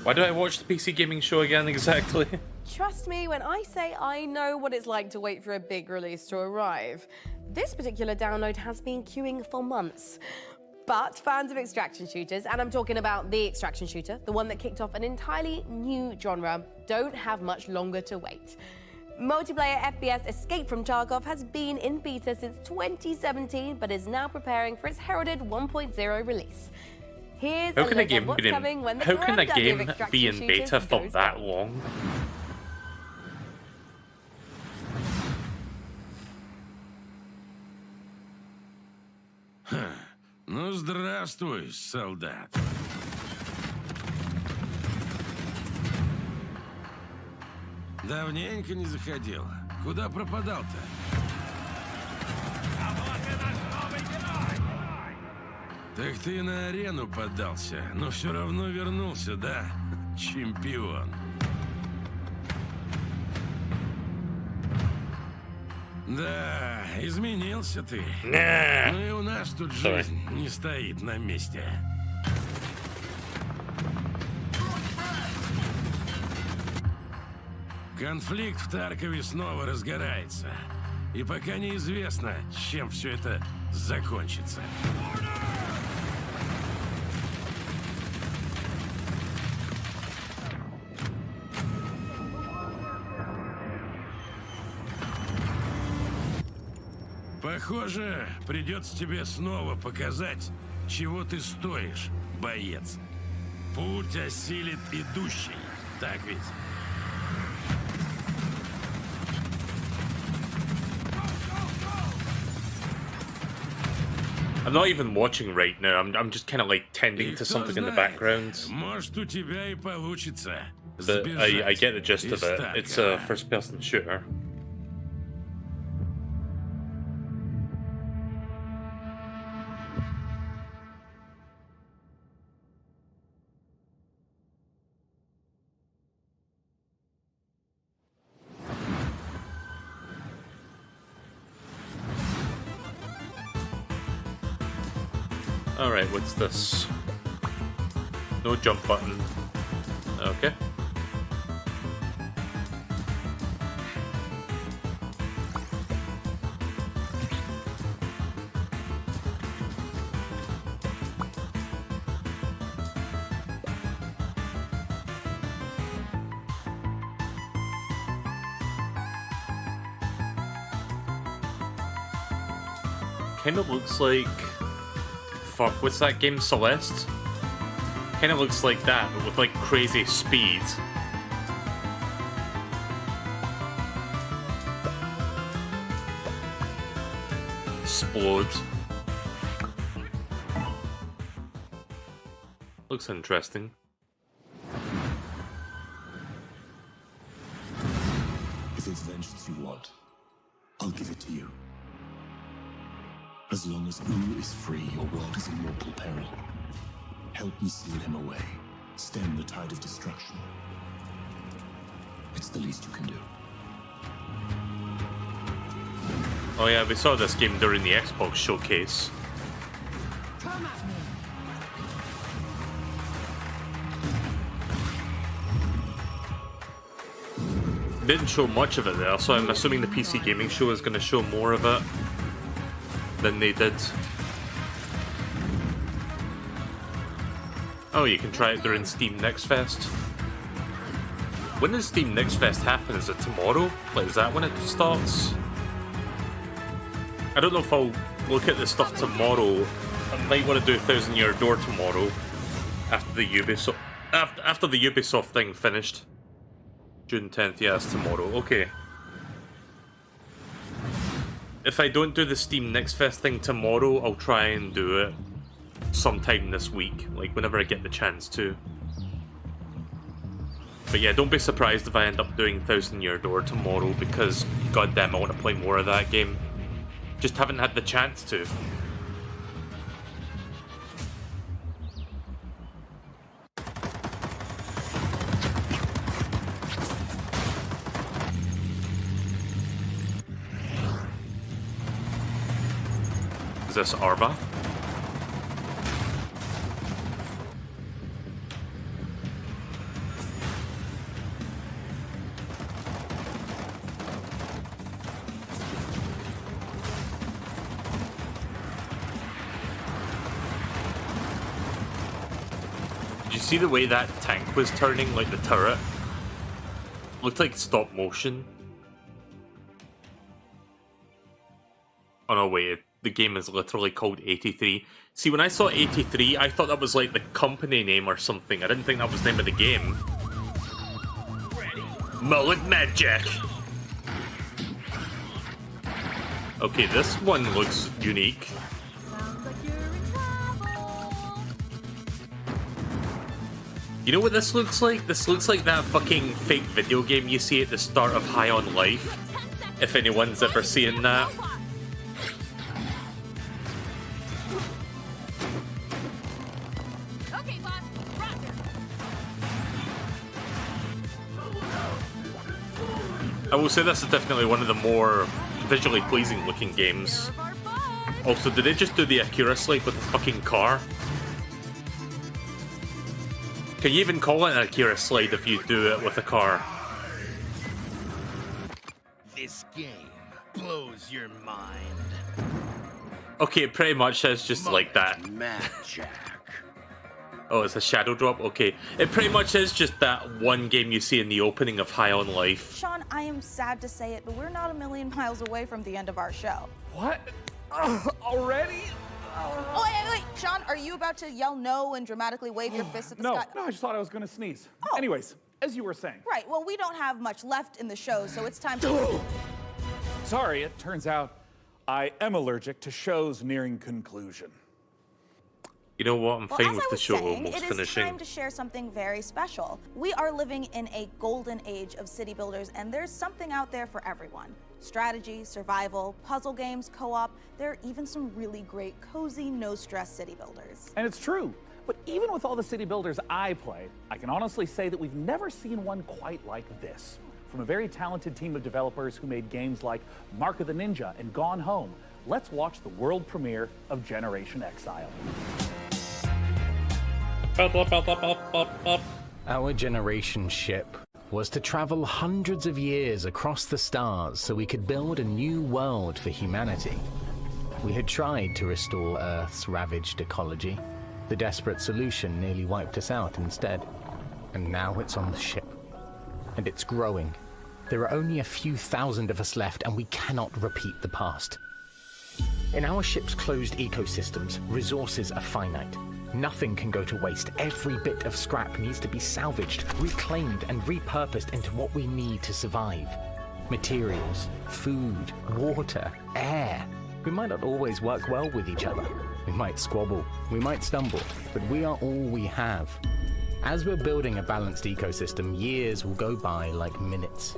Why do I watch the PC Gaming Show again exactly? Trust me when I say I know what it's like to wait for a big release to arrive. This particular download has been queuing for months. But fans of extraction shooters, and I'm talking about the extraction shooter, the one that kicked off an entirely new genre, don't have much longer to wait. Multiplayer FPS Escape from Tarkov has been in beta since 2017, but is now preparing for its heralded 1.0 release. Here's How a can a look game at what's coming when the how can a granddaddy of game extraction be in shooters beta for goes that live? long? Ну, здравствуй, солдат. Давненько не заходил. Куда пропадал-то? Так ты на арену поддался, но все равно вернулся, да? Чемпион. Да, изменился ты. Ну и у нас тут жизнь не стоит на месте. Конфликт в Таркове снова разгорается. И пока неизвестно, чем все это закончится. Похоже, придется тебе снова показать, чего ты стоишь, боец. Путь осилит идущий, так ведь? I'm not even watching right now. I'm just kind of like tending to something in the background. Может, у тебя и получится. But I get the gist of it. It's a first-person shooter. Alright, what's this? No jump button. Okay. Kind of looks like... Fuck, what's that game, Celeste? Kind of looks like that, but with like crazy speed. Explode. Looks interesting. If it's vengeance you want, I'll give it to you. As long as Wu is free, your world is in mortal peril. Help me seal him away. Stem the tide of destruction. It's the least you can do. Oh yeah, we saw this game during the Xbox showcase. Come at me. Didn't show much of it there, so I'm assuming the PC Gaming Show is going to show more of it than they did. Oh, you can try it during Steam Next Fest. When does Steam Next Fest happen? Is it tomorrow? Like, is that when it starts? I don't know if I'll look at this stuff tomorrow. I might want to do 1,000 Year Door tomorrow after the Ubisoft thing finished. June 10th, yeah, it's tomorrow. Okay. If I don't do the Steam Next Fest thing tomorrow, I'll try and do it sometime this week, like whenever I get the chance to. But yeah, don't be surprised if I end up doing 1,000 Year Door tomorrow, because goddamn, I want to play more of that game. Just haven't had the chance to. Is this Arba? Did you see the way that tank was turning, like the turret? Looked like stop motion. Oh no, wait, the game is literally called 83. See, when I saw 83, I thought that was like the company name or something. I didn't think that was the name of the game. Mullet Magic! Okay, this one looks unique. You know what this looks like? This looks like that fucking fake video game you see at the start of High on Life. If anyone's ever seen that. Okay, boss. Roger. I will say this is definitely one of the more visually pleasing looking games. Also, did they just do the Akira slide with the fucking car? Can you even call it an Akira slide if you do it with a car? This game blows your mind. Okay, it pretty much says just like that. Magic. Oh, it's a shadow drop? Okay. It pretty much is just that one game you see in the opening of High on Life. Sean, I am sad to say it, but we're not a million miles away from the end of our show. What? Already? Oh, wait. Sean, are you about to yell no and dramatically wave your fist at the sky? No, I just thought I was going to sneeze. Anyways, as you were saying. Right, well, we don't have much left in the show, so it's time to... Sorry, it turns out I am allergic to shows nearing conclusion. You know what? I'm fine with the show saying, almost it is finishing. time to share something very special. We are living in a golden age of city builders, and there's something out there for everyone. Strategy, survival, puzzle games, co-op. There are even some really great, cozy, no-stress city builders. And it's true. But even with all the city builders I play, I can honestly say that we've never seen one quite like this. From a very talented team of developers who made games like Mark of the Ninja and Gone Home, let's watch the world premiere of Generation Exile. Our generation ship was to travel hundreds of years across the stars so we could build a new world for humanity. We had tried to restore Earth's ravaged ecology. The desperate solution nearly wiped us out instead. And now it's on the ship. And it's growing. There are only a few thousand of us left, and we cannot repeat the past. In our ship's closed ecosystems, resources are finite. Nothing can go to waste. Every bit of scrap needs to be salvaged, reclaimed, and repurposed into what we need to survive. Materials, food, water, air. We might not always work well with each other. We might squabble, we might stumble, but we are all we have. As we're building a balanced ecosystem, years will go by like minutes.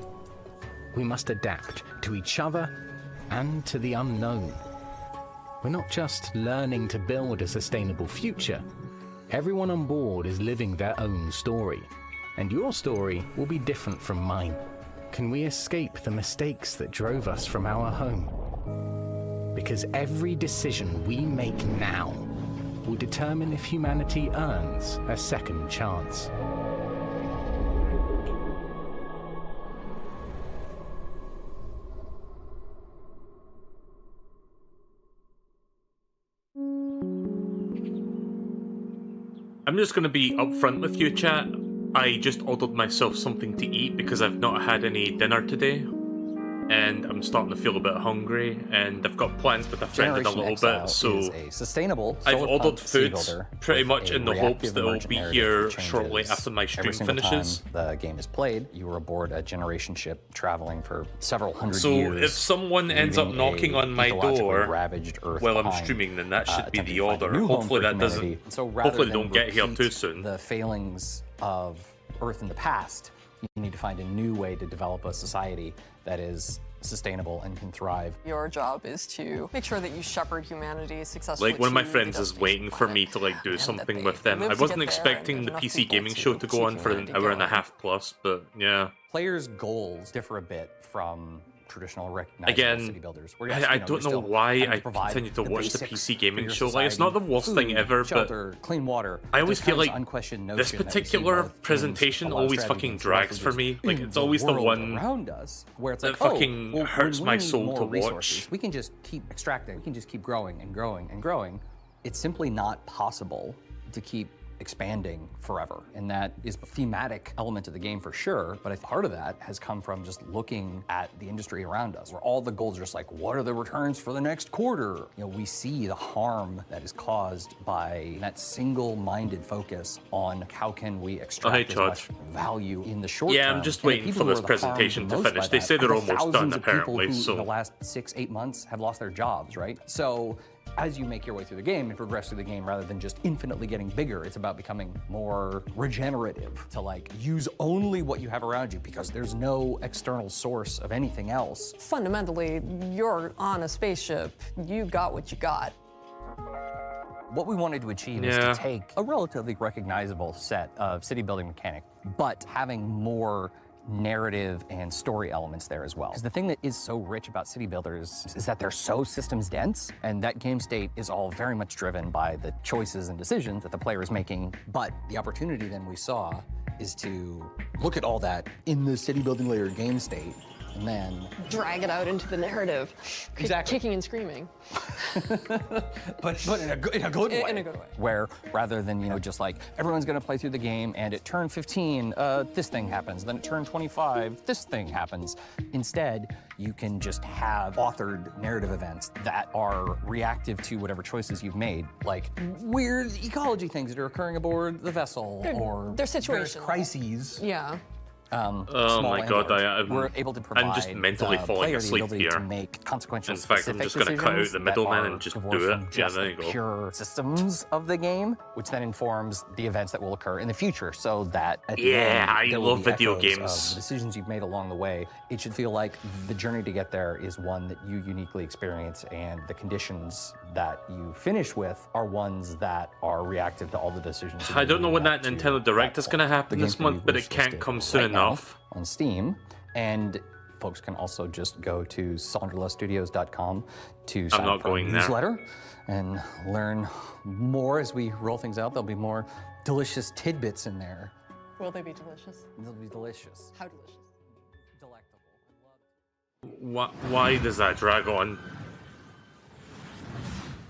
We must adapt to each other and to the unknown. We're not just learning to build a sustainable future. Everyone on board is living their own story, and your story will be different from mine. Can we escape the mistakes that drove us from our home? Because every decision we make now will determine if humanity earns a second chance. I'm just going to be upfront with you, chat. I just ordered myself something to eat because I've not had any dinner today. And I'm starting to feel a bit hungry, and I've got plans with a friend in a little bit, so is a sustainable I've ordered city food builder pretty with much a in the hopes reactive that it'll emergent be narrative here that shortly changes after my stream every single finishes. time the game is played. You are aboard a generation ship traveling for several hundred So years. if someone ends up leaving knocking a on my ecologically door ravaged Earth while I'm behind, streaming, then that should be attempting the to find a order. new home Hopefully for that doesn't. humanity. So rather Hopefully they than don't get here too repeat soon. The failings of Earth in the past, you need to find a new way to develop a society that is sustainable and can thrive. Your job is to make sure that you shepherd humanity successfully. Like, one of my to friends the is waiting for me to like do something with them. live I to wasn't get there, expecting and the there's enough PC people gaming to show to go keep on for an humanity hour and a going. half plus, but yeah. Players' goals differ a bit from traditional recognizable Again, city builders. I don't know why I continue to watch the PC gaming show. Like, it's not the worst thing ever, shelter, but clean water. I always feel like unquestioned this particular presentation always fucking drags for me. Like, it's always the one around us where it's like, that fucking hurts my soul to watch. watch. We can just keep extracting. We can just keep growing and growing and growing. It's simply not possible to keep expanding forever. And that is a thematic element of the game for sure, but part of that has come from just looking at the industry around us, where all the goals are just like, what are the returns for the next quarter? You know, we see the harm that is caused by that single-minded focus on how can we extract as much value in the short term. Yeah, I'm just waiting for this presentation to finish. They say they're almost done, apparently, so in the last 6-8 months have lost their jobs, right? So as you make your way through the game and progress through the game, rather than just infinitely getting bigger, it's about becoming more regenerative, to like use only what you have around you because there's no external source of anything else. Fundamentally, you're on a spaceship. You got what you got. What we wanted to achieve is to take a relatively recognizable set of city building mechanic, but having more narrative and story elements there as well. Because the thing that is so rich about city builders is that they're so systems dense, and that game state is all very much driven by the choices and decisions that the player is making. But the opportunity then we saw is to look at all that in the city building layer game state, and then Drag it out into the narrative. Exactly. Kicking and screaming. but in a good way. In a good way. Where rather than, you know, just like everyone's gonna play through the game and at turn 15, this thing happens, then at turn 25, this thing happens. Instead, you can just have authored narrative events that are reactive to whatever choices you've made, like weird ecology things that are occurring aboard the vessel, or they're situations. Crises. Yeah. Oh my god, we're able to provide I'm just mentally the falling player asleep the ability here. to make consequential. In fact, I'm just going to cut out the middleman and just do it. Yeah, there you go. Pure systems of the game, which then informs the events that will occur in the future, so that at the end, I there will love be video echoes games. of the decisions you've made along the way. It should feel like the journey to get there is one that you uniquely experience, and the conditions that you finish with are ones that are reactive to all the decisions. I don't know when that Nintendo Direct is going to happen this month, but it can't come soon enough. On Steam, and folks can also just go to sonderlastudios.com to sign up for our newsletter and learn more as we roll things out. There'll be more delicious tidbits in there. Will they be delicious? They'll be delicious. How delicious? Delectable. Why does that drag on?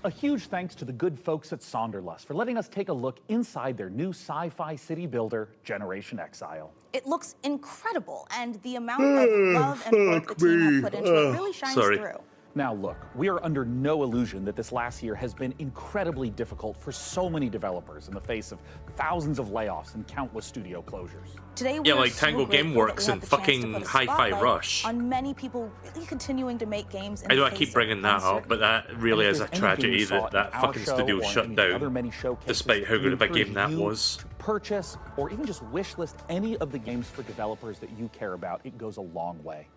A huge thanks to the good folks at Sonderlust for letting us take a look inside their new sci-fi city builder, Generation Exile. It looks incredible, and the amount of love and work the team have put into it really shines through. Now look, we are under no illusion that this last year has been incredibly difficult for so many developers in the face of thousands of layoffs and countless studio closures. Today we Yeah, are like so Tango grateful Gameworks that we and have the chance to fucking put a Hi-Fi spotlight Rush. on many people really continuing to make games in I know the I face keep of bringing that up, but that really And is if a there's anything tragedy we saw that that in our fucking show studio or shut any of the down, other many showcases, despite how we good of a encourage game that you was. to purchase or even just wish list any of the games for developers that you care about. It goes a long way.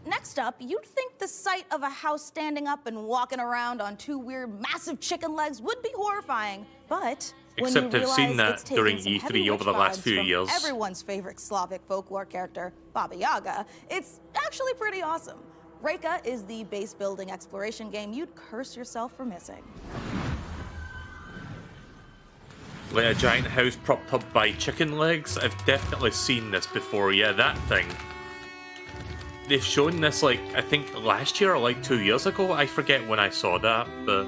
Next up, you'd think the sight of a house standing up and walking around on two weird, massive chicken legs would be horrifying, but when Except you I've seen realize that it's taking during some E3 heavy over the witch last vibes few from years. everyone's favorite Slavic folklore character, Baba Yaga, it's actually pretty awesome. Reka is the base building exploration game you'd curse yourself for missing. Like a giant house propped up by chicken legs? I've definitely seen this before, yeah, that thing. They've shown this, like, I think last year or like 2 years ago. I forget when I saw that, but...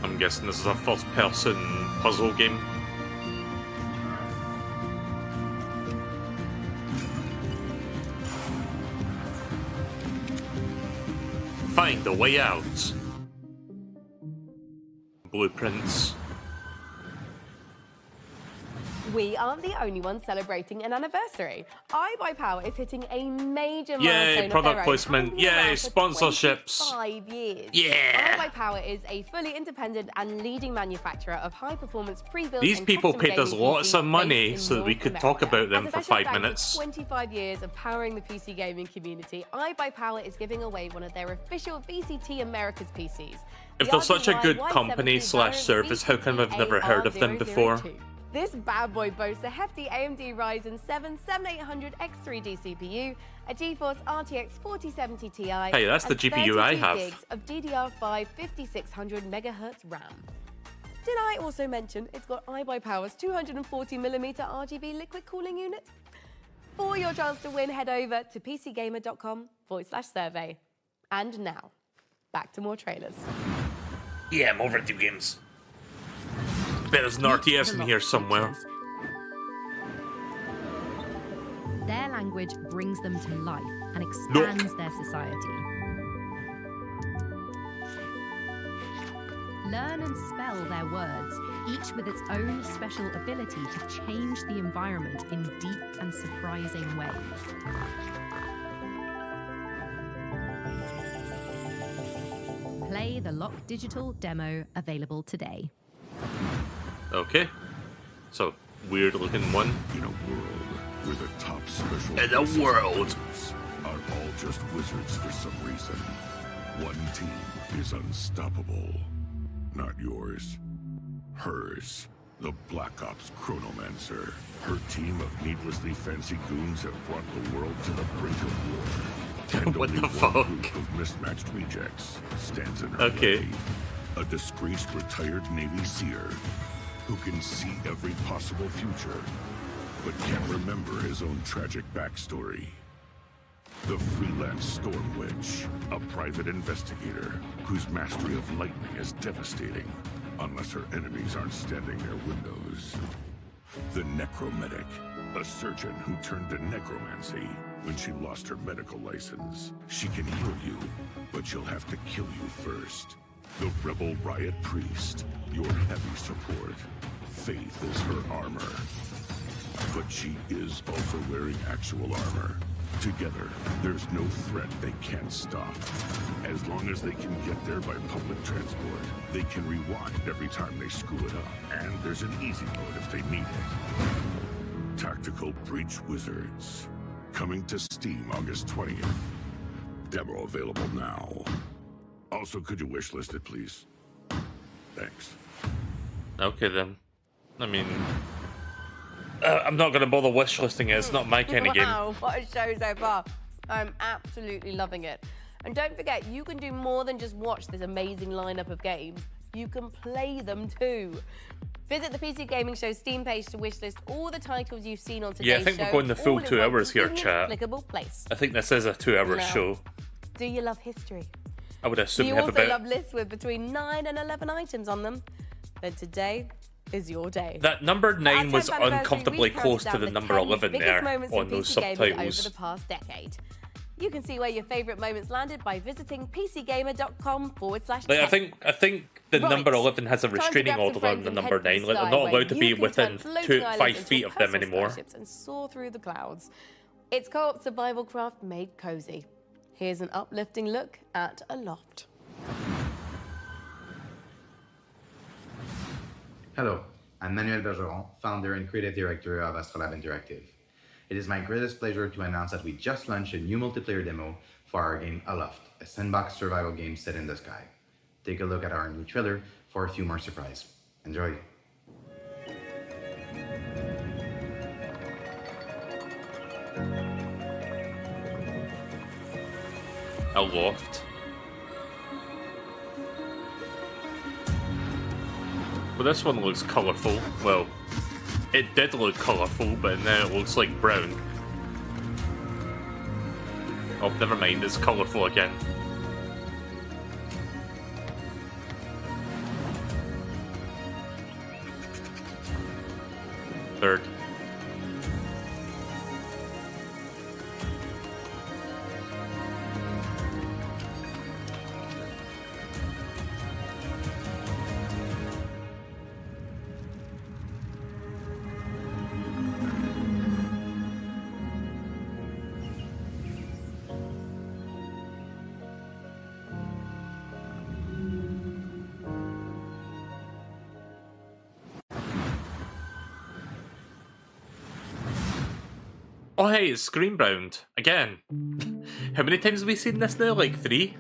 I'm guessing this is a first-person puzzle game. Find the way out. Blueprints. We aren't the only ones celebrating an anniversary. iBuyPower is hitting a major milestone Yay, of product their own, placement. having been Yay, around for sponsorships. 25 years. Yeah. iBuyPower is a fully independent and leading manufacturer of high-performance pre-built These and people custom paid us gaming lots PCs of money based in so that we North could talk America. about them As a for special 5 thanks minutes. to 25 years of powering the PC gaming community, iBuyPower is giving away one of their official VCT Americas PCs. If The they're such a RTY good Y73 company slash service, how come I've never heard of them before? This bad boy boasts a hefty AMD Ryzen 7 7800X3D CPU, a GeForce RTX 4070 Ti, Hey, that's the and GPU I 32 have. gigs of DDR5 5600 MHz RAM. Did I also mention it's got iBuyPower's 240mm RGB liquid cooling unit? For your chance to win, head over to pcgamer.com/survey. And now, back to more trailers. Yeah, more video games. Bet there's an RTS in here somewhere. Their language brings them to life and expands their society. Learn and spell their words, each with its own special ability to change the environment in deep and surprising ways. Play the Lock Digital demo available today. Okay. So, weird looking one. In a world where the top special In a world are all just wizards for some reason, one team is unstoppable. Not yours. Hers. The Black Ops Chronomancer. Her team of needlessly fancy goons have brought the world to the brink of war. And What only the one fuck? group of mismatched rejects stands in her Okay. way. A disgraced retired Navy seer who can see every possible future, but can't remember his own tragic backstory. The freelance Storm Witch, a private investigator whose mastery of lightning is devastating, unless her enemies aren't standing near windows. The Necromedic, a surgeon who turned to necromancy when she lost her medical license. She can heal you, but she'll have to kill you first. The Rebel Riot Priest, your heavy support. Faith is her armor. But she is also wearing actual armor. Together, there's no threat they can't stop. As long as they can get there by public transport, they can rewind every time they screw it up. And there's an easy mode if they need it. Tactical Breach Wizards. Coming to Steam August 20th. Demo available now. Also, could you wishlist it, please? Thanks. Okay, then. I mean... I'm not going to bother wishlisting it. It's not my kind of game. Wow, what a show so far. I'm absolutely loving it. And don't forget, you can do more than just watch this amazing lineup of games. You can play them too. Visit the PC Gaming Show Steam page to wishlist all the titles you've seen on today's show. Yeah, I think we're going the full 2 hours here, chat. Clickable place. I think this is a 2-hour Now, show. Do you love history? I would assume Do you we have also about... love lists with between 9 and 11 items on them? Then today is your day. That number 9 Our was 10th anniversary, uncomfortably we close counted to the down number 10 11 biggest there moments on in those PC gaming subtitles. over the past decade. You can see where your favourite moments landed by visiting pcgamer.com/10. Like, I think the Right. number 11 has a Time to restraining grab some order on friends the and number head to the 9. Like, they're sky not where allowed to you be can within turn floating 5 islands feet into of them personal anymore. starships and soar through the clouds. It's co-op survival craft made cozy. Here's an uplifting look at Aloft. Hello, I'm Manuel Bergeron, founder and creative director of Astrolab Interactive. It is my greatest pleasure to announce that we just launched a new multiplayer demo for our game Aloft, a sandbox survival game set in the sky. Take a look at our new trailer for a few more surprises. Enjoy. Aloft. Well, this one looks colourful. Well, it did look colourful, but now it looks like brown. Oh, never mind, it's colourful again. Third. Oh hey, it's screen-bound. Again. How many times have we seen this now? Like 3?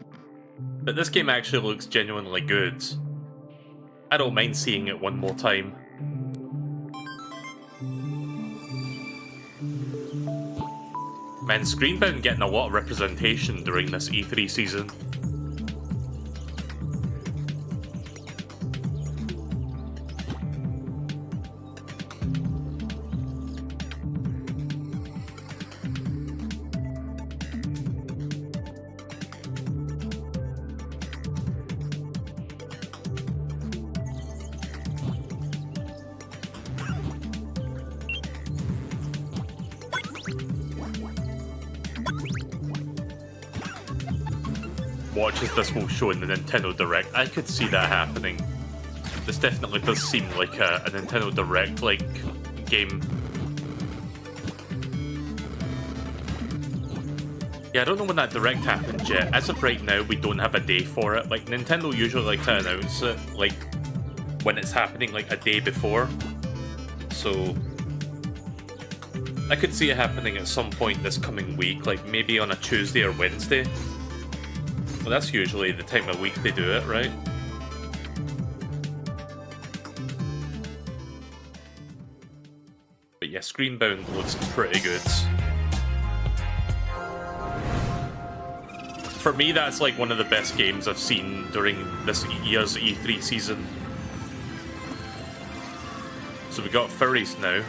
But this game actually looks genuinely good. I don't mind seeing it one more time. Man, Screenbound getting a lot of representation during this E3 season. Watch as this will show in the Nintendo Direct. I could see that happening. This definitely does seem like a Nintendo Direct-like game. Yeah, I don't know when that Direct happened yet. As of right now, we don't have a day for it. Like, Nintendo usually like to announce it, like, when it's happening, like, a day before. So, I could see it happening at some point this coming week, like, maybe on a Tuesday or Wednesday. Well, that's usually the time of week they do it, right? But yeah, Screenbound looks pretty good. For me, that's like one of the best games I've seen during this year's E3 season. So we got furries now.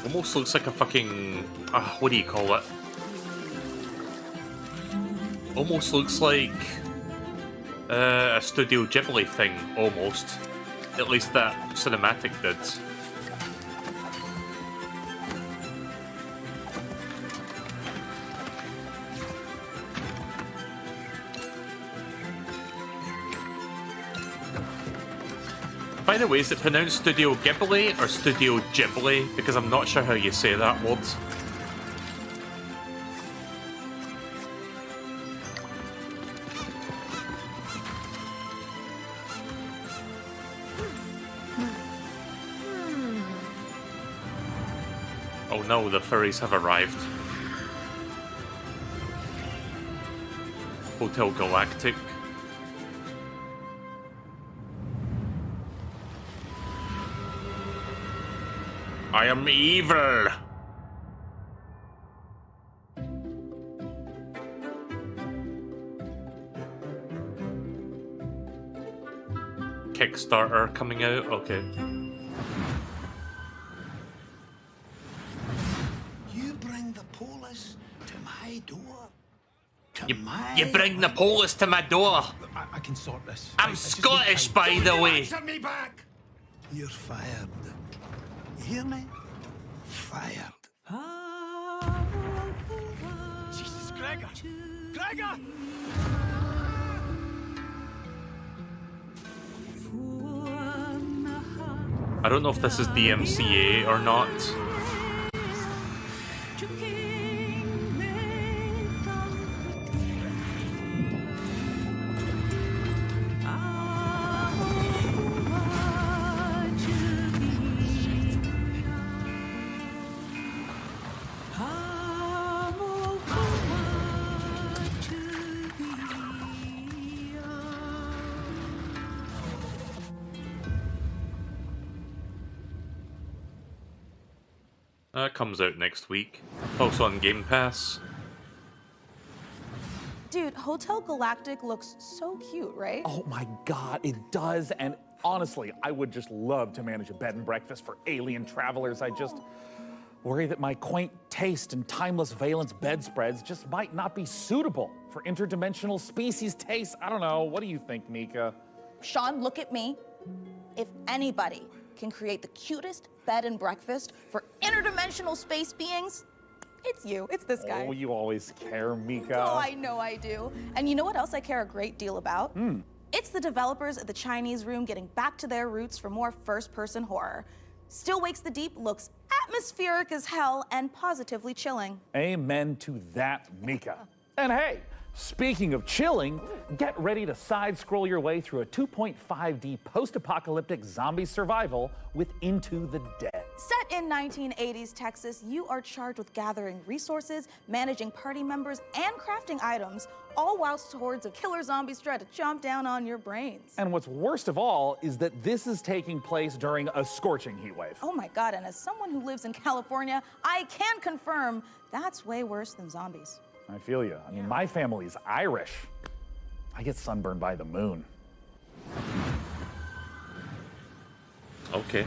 Almost looks like a fucking... what do you call it? Almost looks like a Studio Ghibli thing, almost. At least that cinematic did. By the way, is it pronounced Studio Ghibli or Studio Ghibli? Because I'm not sure how you say that word. Oh no, the furries have arrived. Hotel Galactic. I am evil! Kickstarter coming out? Okay. You bring the police to my door. You bring the police to my door! I can sort this. I'm Scottish, by the way! Answer me back! You're fired. You hear me? Fired. Jesus, Gregor! Gregor! I don't know if this is DMCA or not. That comes out next week. Also on Game Pass. Dude, Hotel Galactic looks so cute, right? Oh my god, it does. And honestly, I would just love to manage a bed and breakfast for alien travelers. I just worry that my quaint taste and timeless valence bedspreads just might not be suitable for interdimensional species tastes. I don't know. What do you think, Mika? Sean, look at me. If anybody can create the cutest bed and breakfast for interdimensional space beings, it's you. It's this guy. Oh, you always care, Mika. Oh, I know I do. And you know what else I care a great deal about? It's the developers at the Chinese Room getting back to their roots for more first-person horror. Still Wakes the Deep looks atmospheric as hell and positively chilling. Amen to that, Mika. And hey, speaking of chilling, get ready to side-scroll your way through a 2.5D post-apocalyptic zombie survival with Into the Dead. Set in 1980s Texas, you are charged with gathering resources, managing party members, and crafting items, all whilst hordes of killer zombies try to chomp down on your brains. And what's worst of all is that this is taking place during a scorching heat wave. Oh my god, and as someone who lives in California, I can confirm that's way worse than zombies. I feel you. I mean, my family's Irish. I get sunburned by the moon. Okay.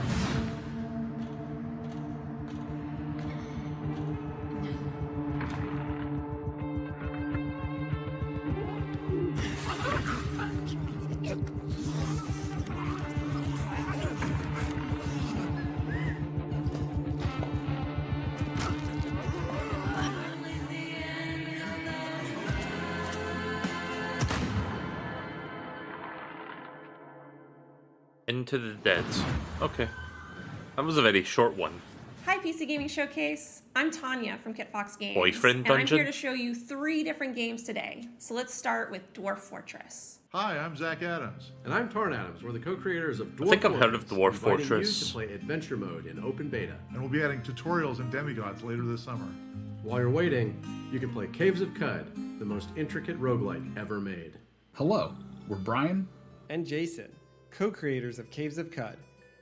Into the Dead. Okay. That was a very short one. Hi, PC Gaming Showcase. I'm Tanya from KitFox Games. Boyfriend and Dungeon? I'm here to show you 3 different games today. So let's start with Dwarf Fortress. Hi, I'm Zach Adams. And I'm Tarn Adams. We're the co-creators of Dwarf I think I've heard of Dwarf inviting Fortress. you to play Adventure Mode in open beta. And we'll be adding tutorials and demigods later this summer. While you're waiting, you can play Caves of Cud, the most intricate roguelike ever made. Hello, we're Brian and Jason, co-creators of Caves of Cud.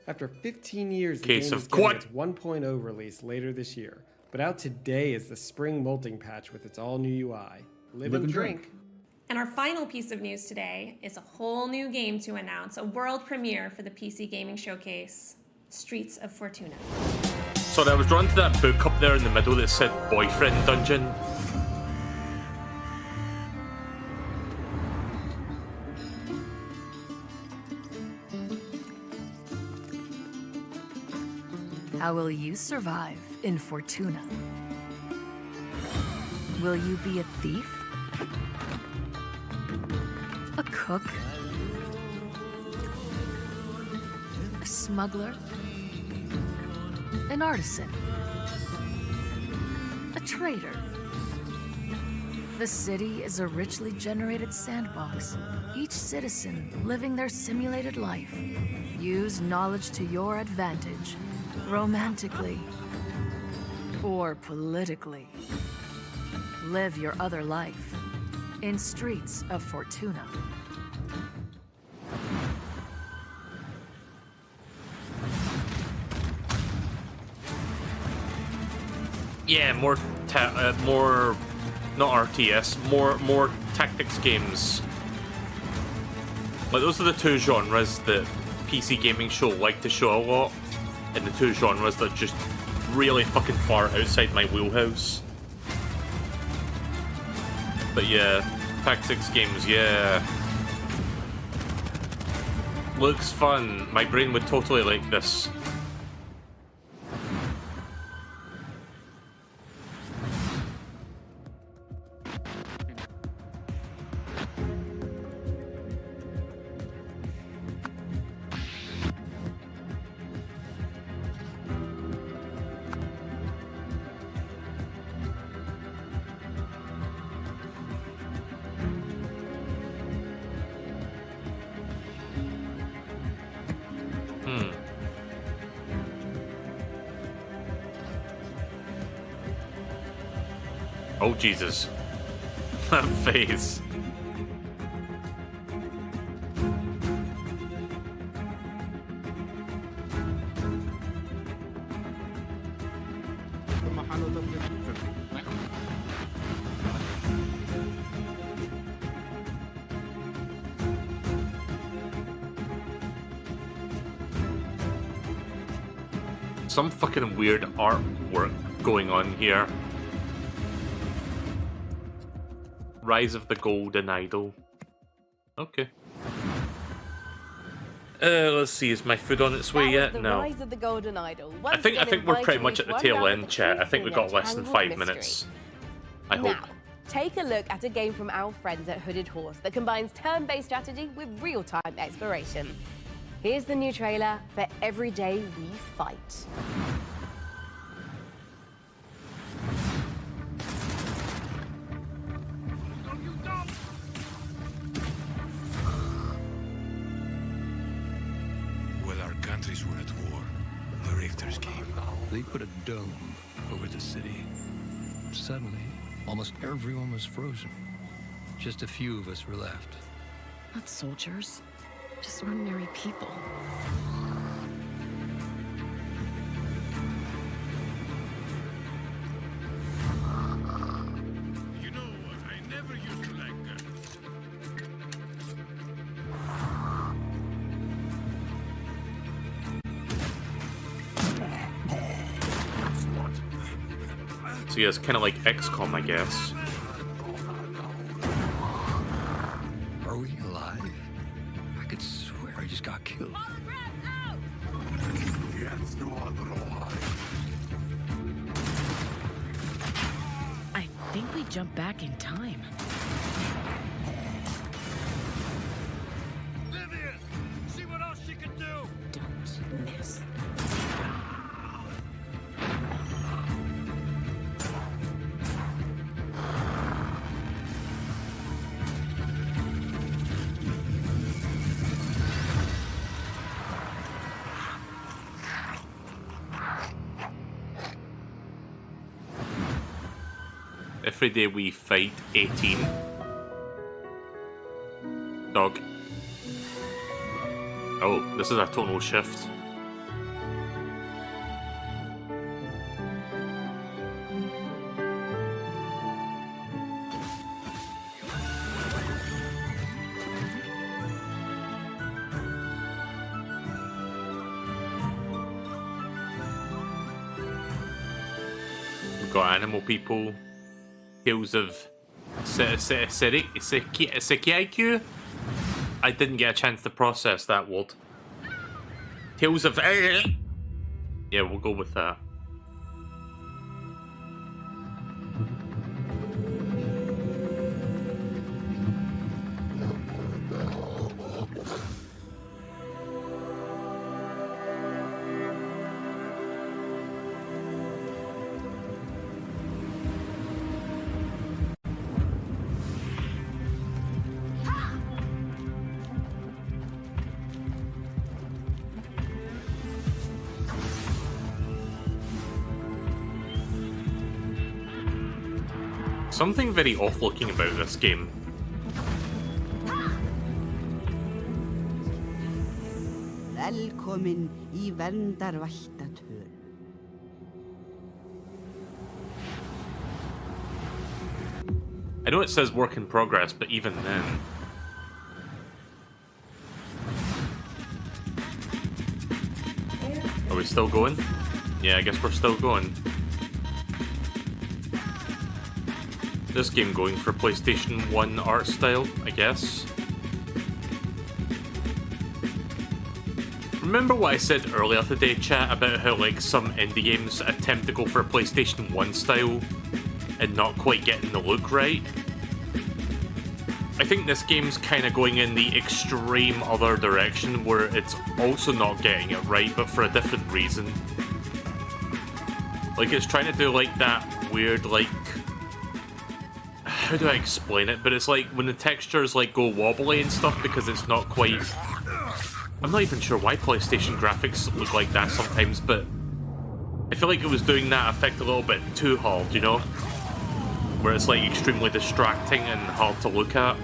After 15 years, the Case game of is getting Cud. its 1.0 release later this year. But out today is the spring molting patch with its all-new UI. Live and drink. And our final piece of news today is a whole new game to announce, a world premiere for the PC Gaming Showcase, Streets of Fortuna. Sorry, I was drawn to that book up there in the middle that said Boyfriend Dungeon. How will you survive in Fortuna? Will you be a thief? A cook? A smuggler? An artisan? A trader? The city is a richly generated sandbox, each citizen living their simulated life. Use knowledge to your advantage, romantically or politically. Live your other life in Streets of Fortuna. Yeah, more not RTS, more tactics games. Like those are the two genres that PC gaming show like to show a lot, and the two genres that just really fucking far outside my wheelhouse. But yeah, tactics games, yeah. Looks fun. My brain would totally like this. Oh, Jesus. That face. Some fucking weird artwork going on here. Rise of the Golden Idol. Okay. Let's see, is my food on its way yet? No. Rise of the Golden Idol. I think we're pretty much at the tail end, chat. I think we've got less than 5 minutes. I hope. Now, take a look at a game from our friends at Hooded Horse that combines turn-based strategy with real-time exploration. Here's the new trailer for Every Day We Fight. Countries were at war. The Richters came. They put a dome over the city. Suddenly, almost everyone was frozen. Just a few of us were left. Not soldiers, just ordinary people. You know, I never used to like guns. So yeah, it's kind of like XCOM, I guess. Are we alive? I could swear I just got killed. I think we jumped back in time. Vivian, see what else she can do. Don't miss. Every Day We Fight 18. Dog. Oh, this is a tonal shift. We've got animal people. Tales of Sekiaiku. I didn't get a chance to process that word. Tales of... Yeah, we'll go with that. Something very off-looking about this game. Velkomin í verndarvættatölu. I know it says work in progress, but even then... Are we still going? Yeah, I guess we're still going. This game going for PlayStation 1 art style, I guess. Remember what I said earlier today, chat, about how like some indie games attempt to go for PlayStation 1 style and not quite getting the look right? I think this game's kind of going in the extreme other direction where it's also not getting it right, but for a different reason. Like it's trying to do like that weird like... How do I explain it? But it's like when the textures like go wobbly and stuff because it's not quite... I'm not even sure why PlayStation graphics look like that sometimes, but I feel like it was doing that effect a little bit too hard, you know? Where it's like extremely distracting and hard to look at.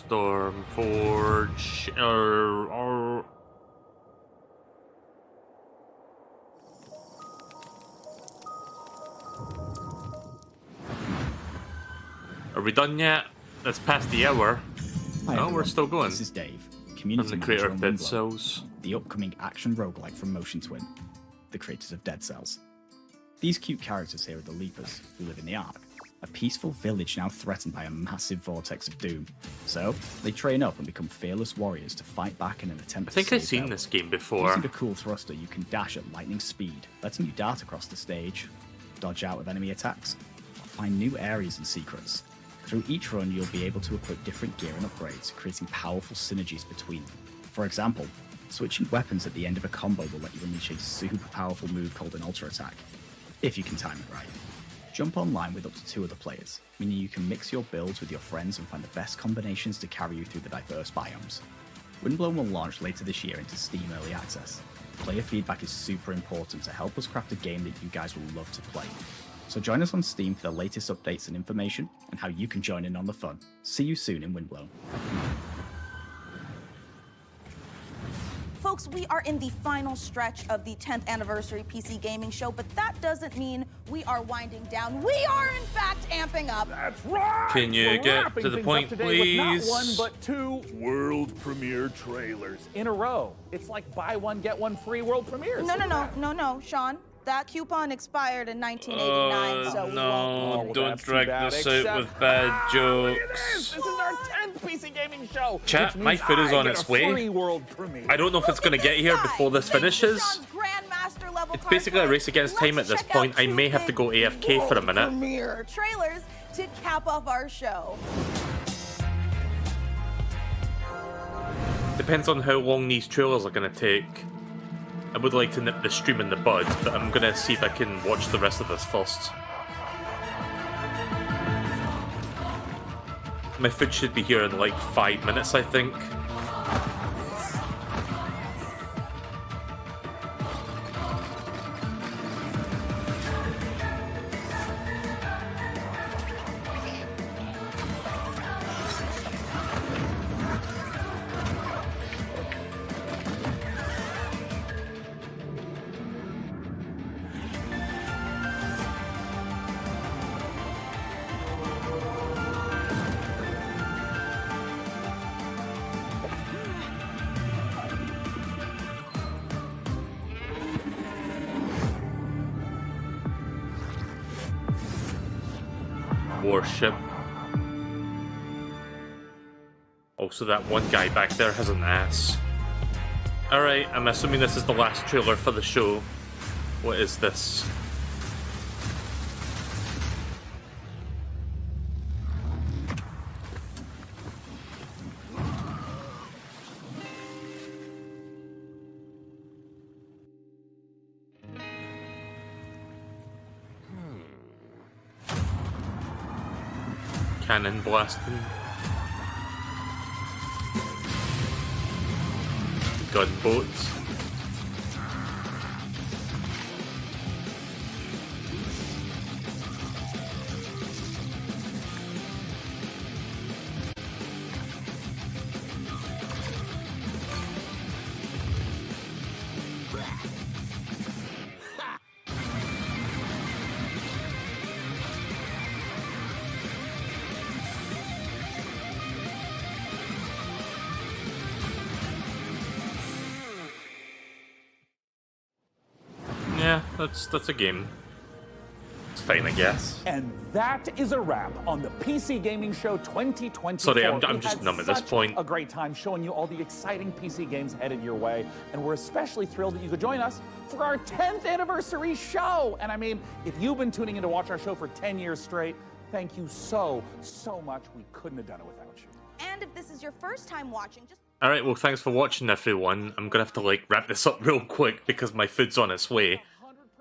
Stormforge, Are we done yet? That's past the hour. Hi, no, everyone. We're still going. This is Dave, community I'm the creator manager of on Dead Windblow, Cells. the upcoming action roguelike from Motion Twin, the creators of Dead Cells. These cute characters here are the Leapers, who live in the Ark, a peaceful village now threatened by a massive vortex of doom. So, they train up and become fearless warriors to fight back in an attempt I think to I've save seen their this game world. before. Using a cool thruster, you can dash at lightning speed, letting you dart across the stage, dodge out of enemy attacks, find new areas and secrets. Through each run, you'll be able to equip different gear and upgrades, creating powerful synergies between them. For example, switching weapons at the end of a combo will let you unleash a super powerful move called an Ultra Attack, if you can time it right. Jump online with up to 2 other players, meaning you can mix your builds with your friends and find the best combinations to carry you through the diverse biomes. Windblown will launch later this year into Steam Early Access. Player feedback is super important to help us craft a game that you guys will love to play. So join us on Steam for the latest updates and information, and how you can join in on the fun. See you soon in Windblown. Folks, we are in the final stretch of the 10th anniversary PC gaming show, but that doesn't mean we are winding down. We are, in fact, amping up. That's right! Can you We're get wrapping to the things point, up today with please? not one, but 2 world premiere trailers in a row. It's like buy one, get one free world premieres. No, Sean. That coupon expired in 1989, so we won't. Oh, don't drag this out with bad jokes. This is our 10th PC gaming show. Chat, which my means food is I on get its a way. free world premiere. I don't know if it's going to get here before this finishes. It's basically a race against time at this point. I may have to go AFK for a minute. Premiere trailers to cap off our show. Depends on how long these trailers are going to take. I would like to nip the stream in the bud, but I'm going to see if I can watch the rest of this first. My food should be here in like 5 minutes, I think. warship. Also, that one guy back there has an ass. Alright, I'm assuming this is the last trailer for the show. What is this? Cannon blasting. Gunboats. Yeah, that's a game. It's fine, I guess. And that is a wrap on the PC Gaming Show 2024. Sorry, I'm We just had numb at this such point. A great time showing you all the exciting PC games headed your way, and we're especially thrilled that you could join us for our 10th anniversary show. And I mean, if you've been tuning in to watch our show for 10 years straight, thank you so much. We couldn't have done it without you. And if this is your first time watching, just Alright, well, thanks for watching, everyone. I'm gonna have to, like, wrap this up real quick because my food's on its way.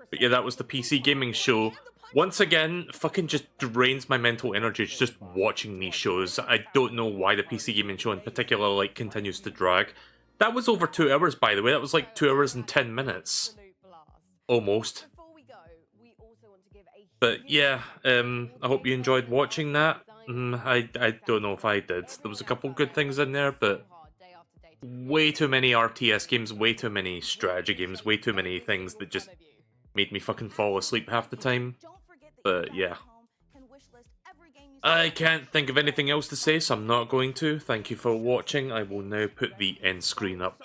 But yeah, that was the PC Gaming Show. Once again, fucking just drains my mental energy just watching these shows. I don't know why the PC Gaming Show in particular, like, continues to drag. That was over 2 hours, by the way. That was like 2 hours and 10 minutes. Almost. But yeah, I hope you enjoyed watching that. I don't know if I did. There was a couple good things in there, but way too many RTS games, way too many strategy games, way too many things that just made me fucking fall asleep half the time. But yeah. I can't think of anything else to say, so I'm not going to. Thank you for watching. I will now put the end screen up.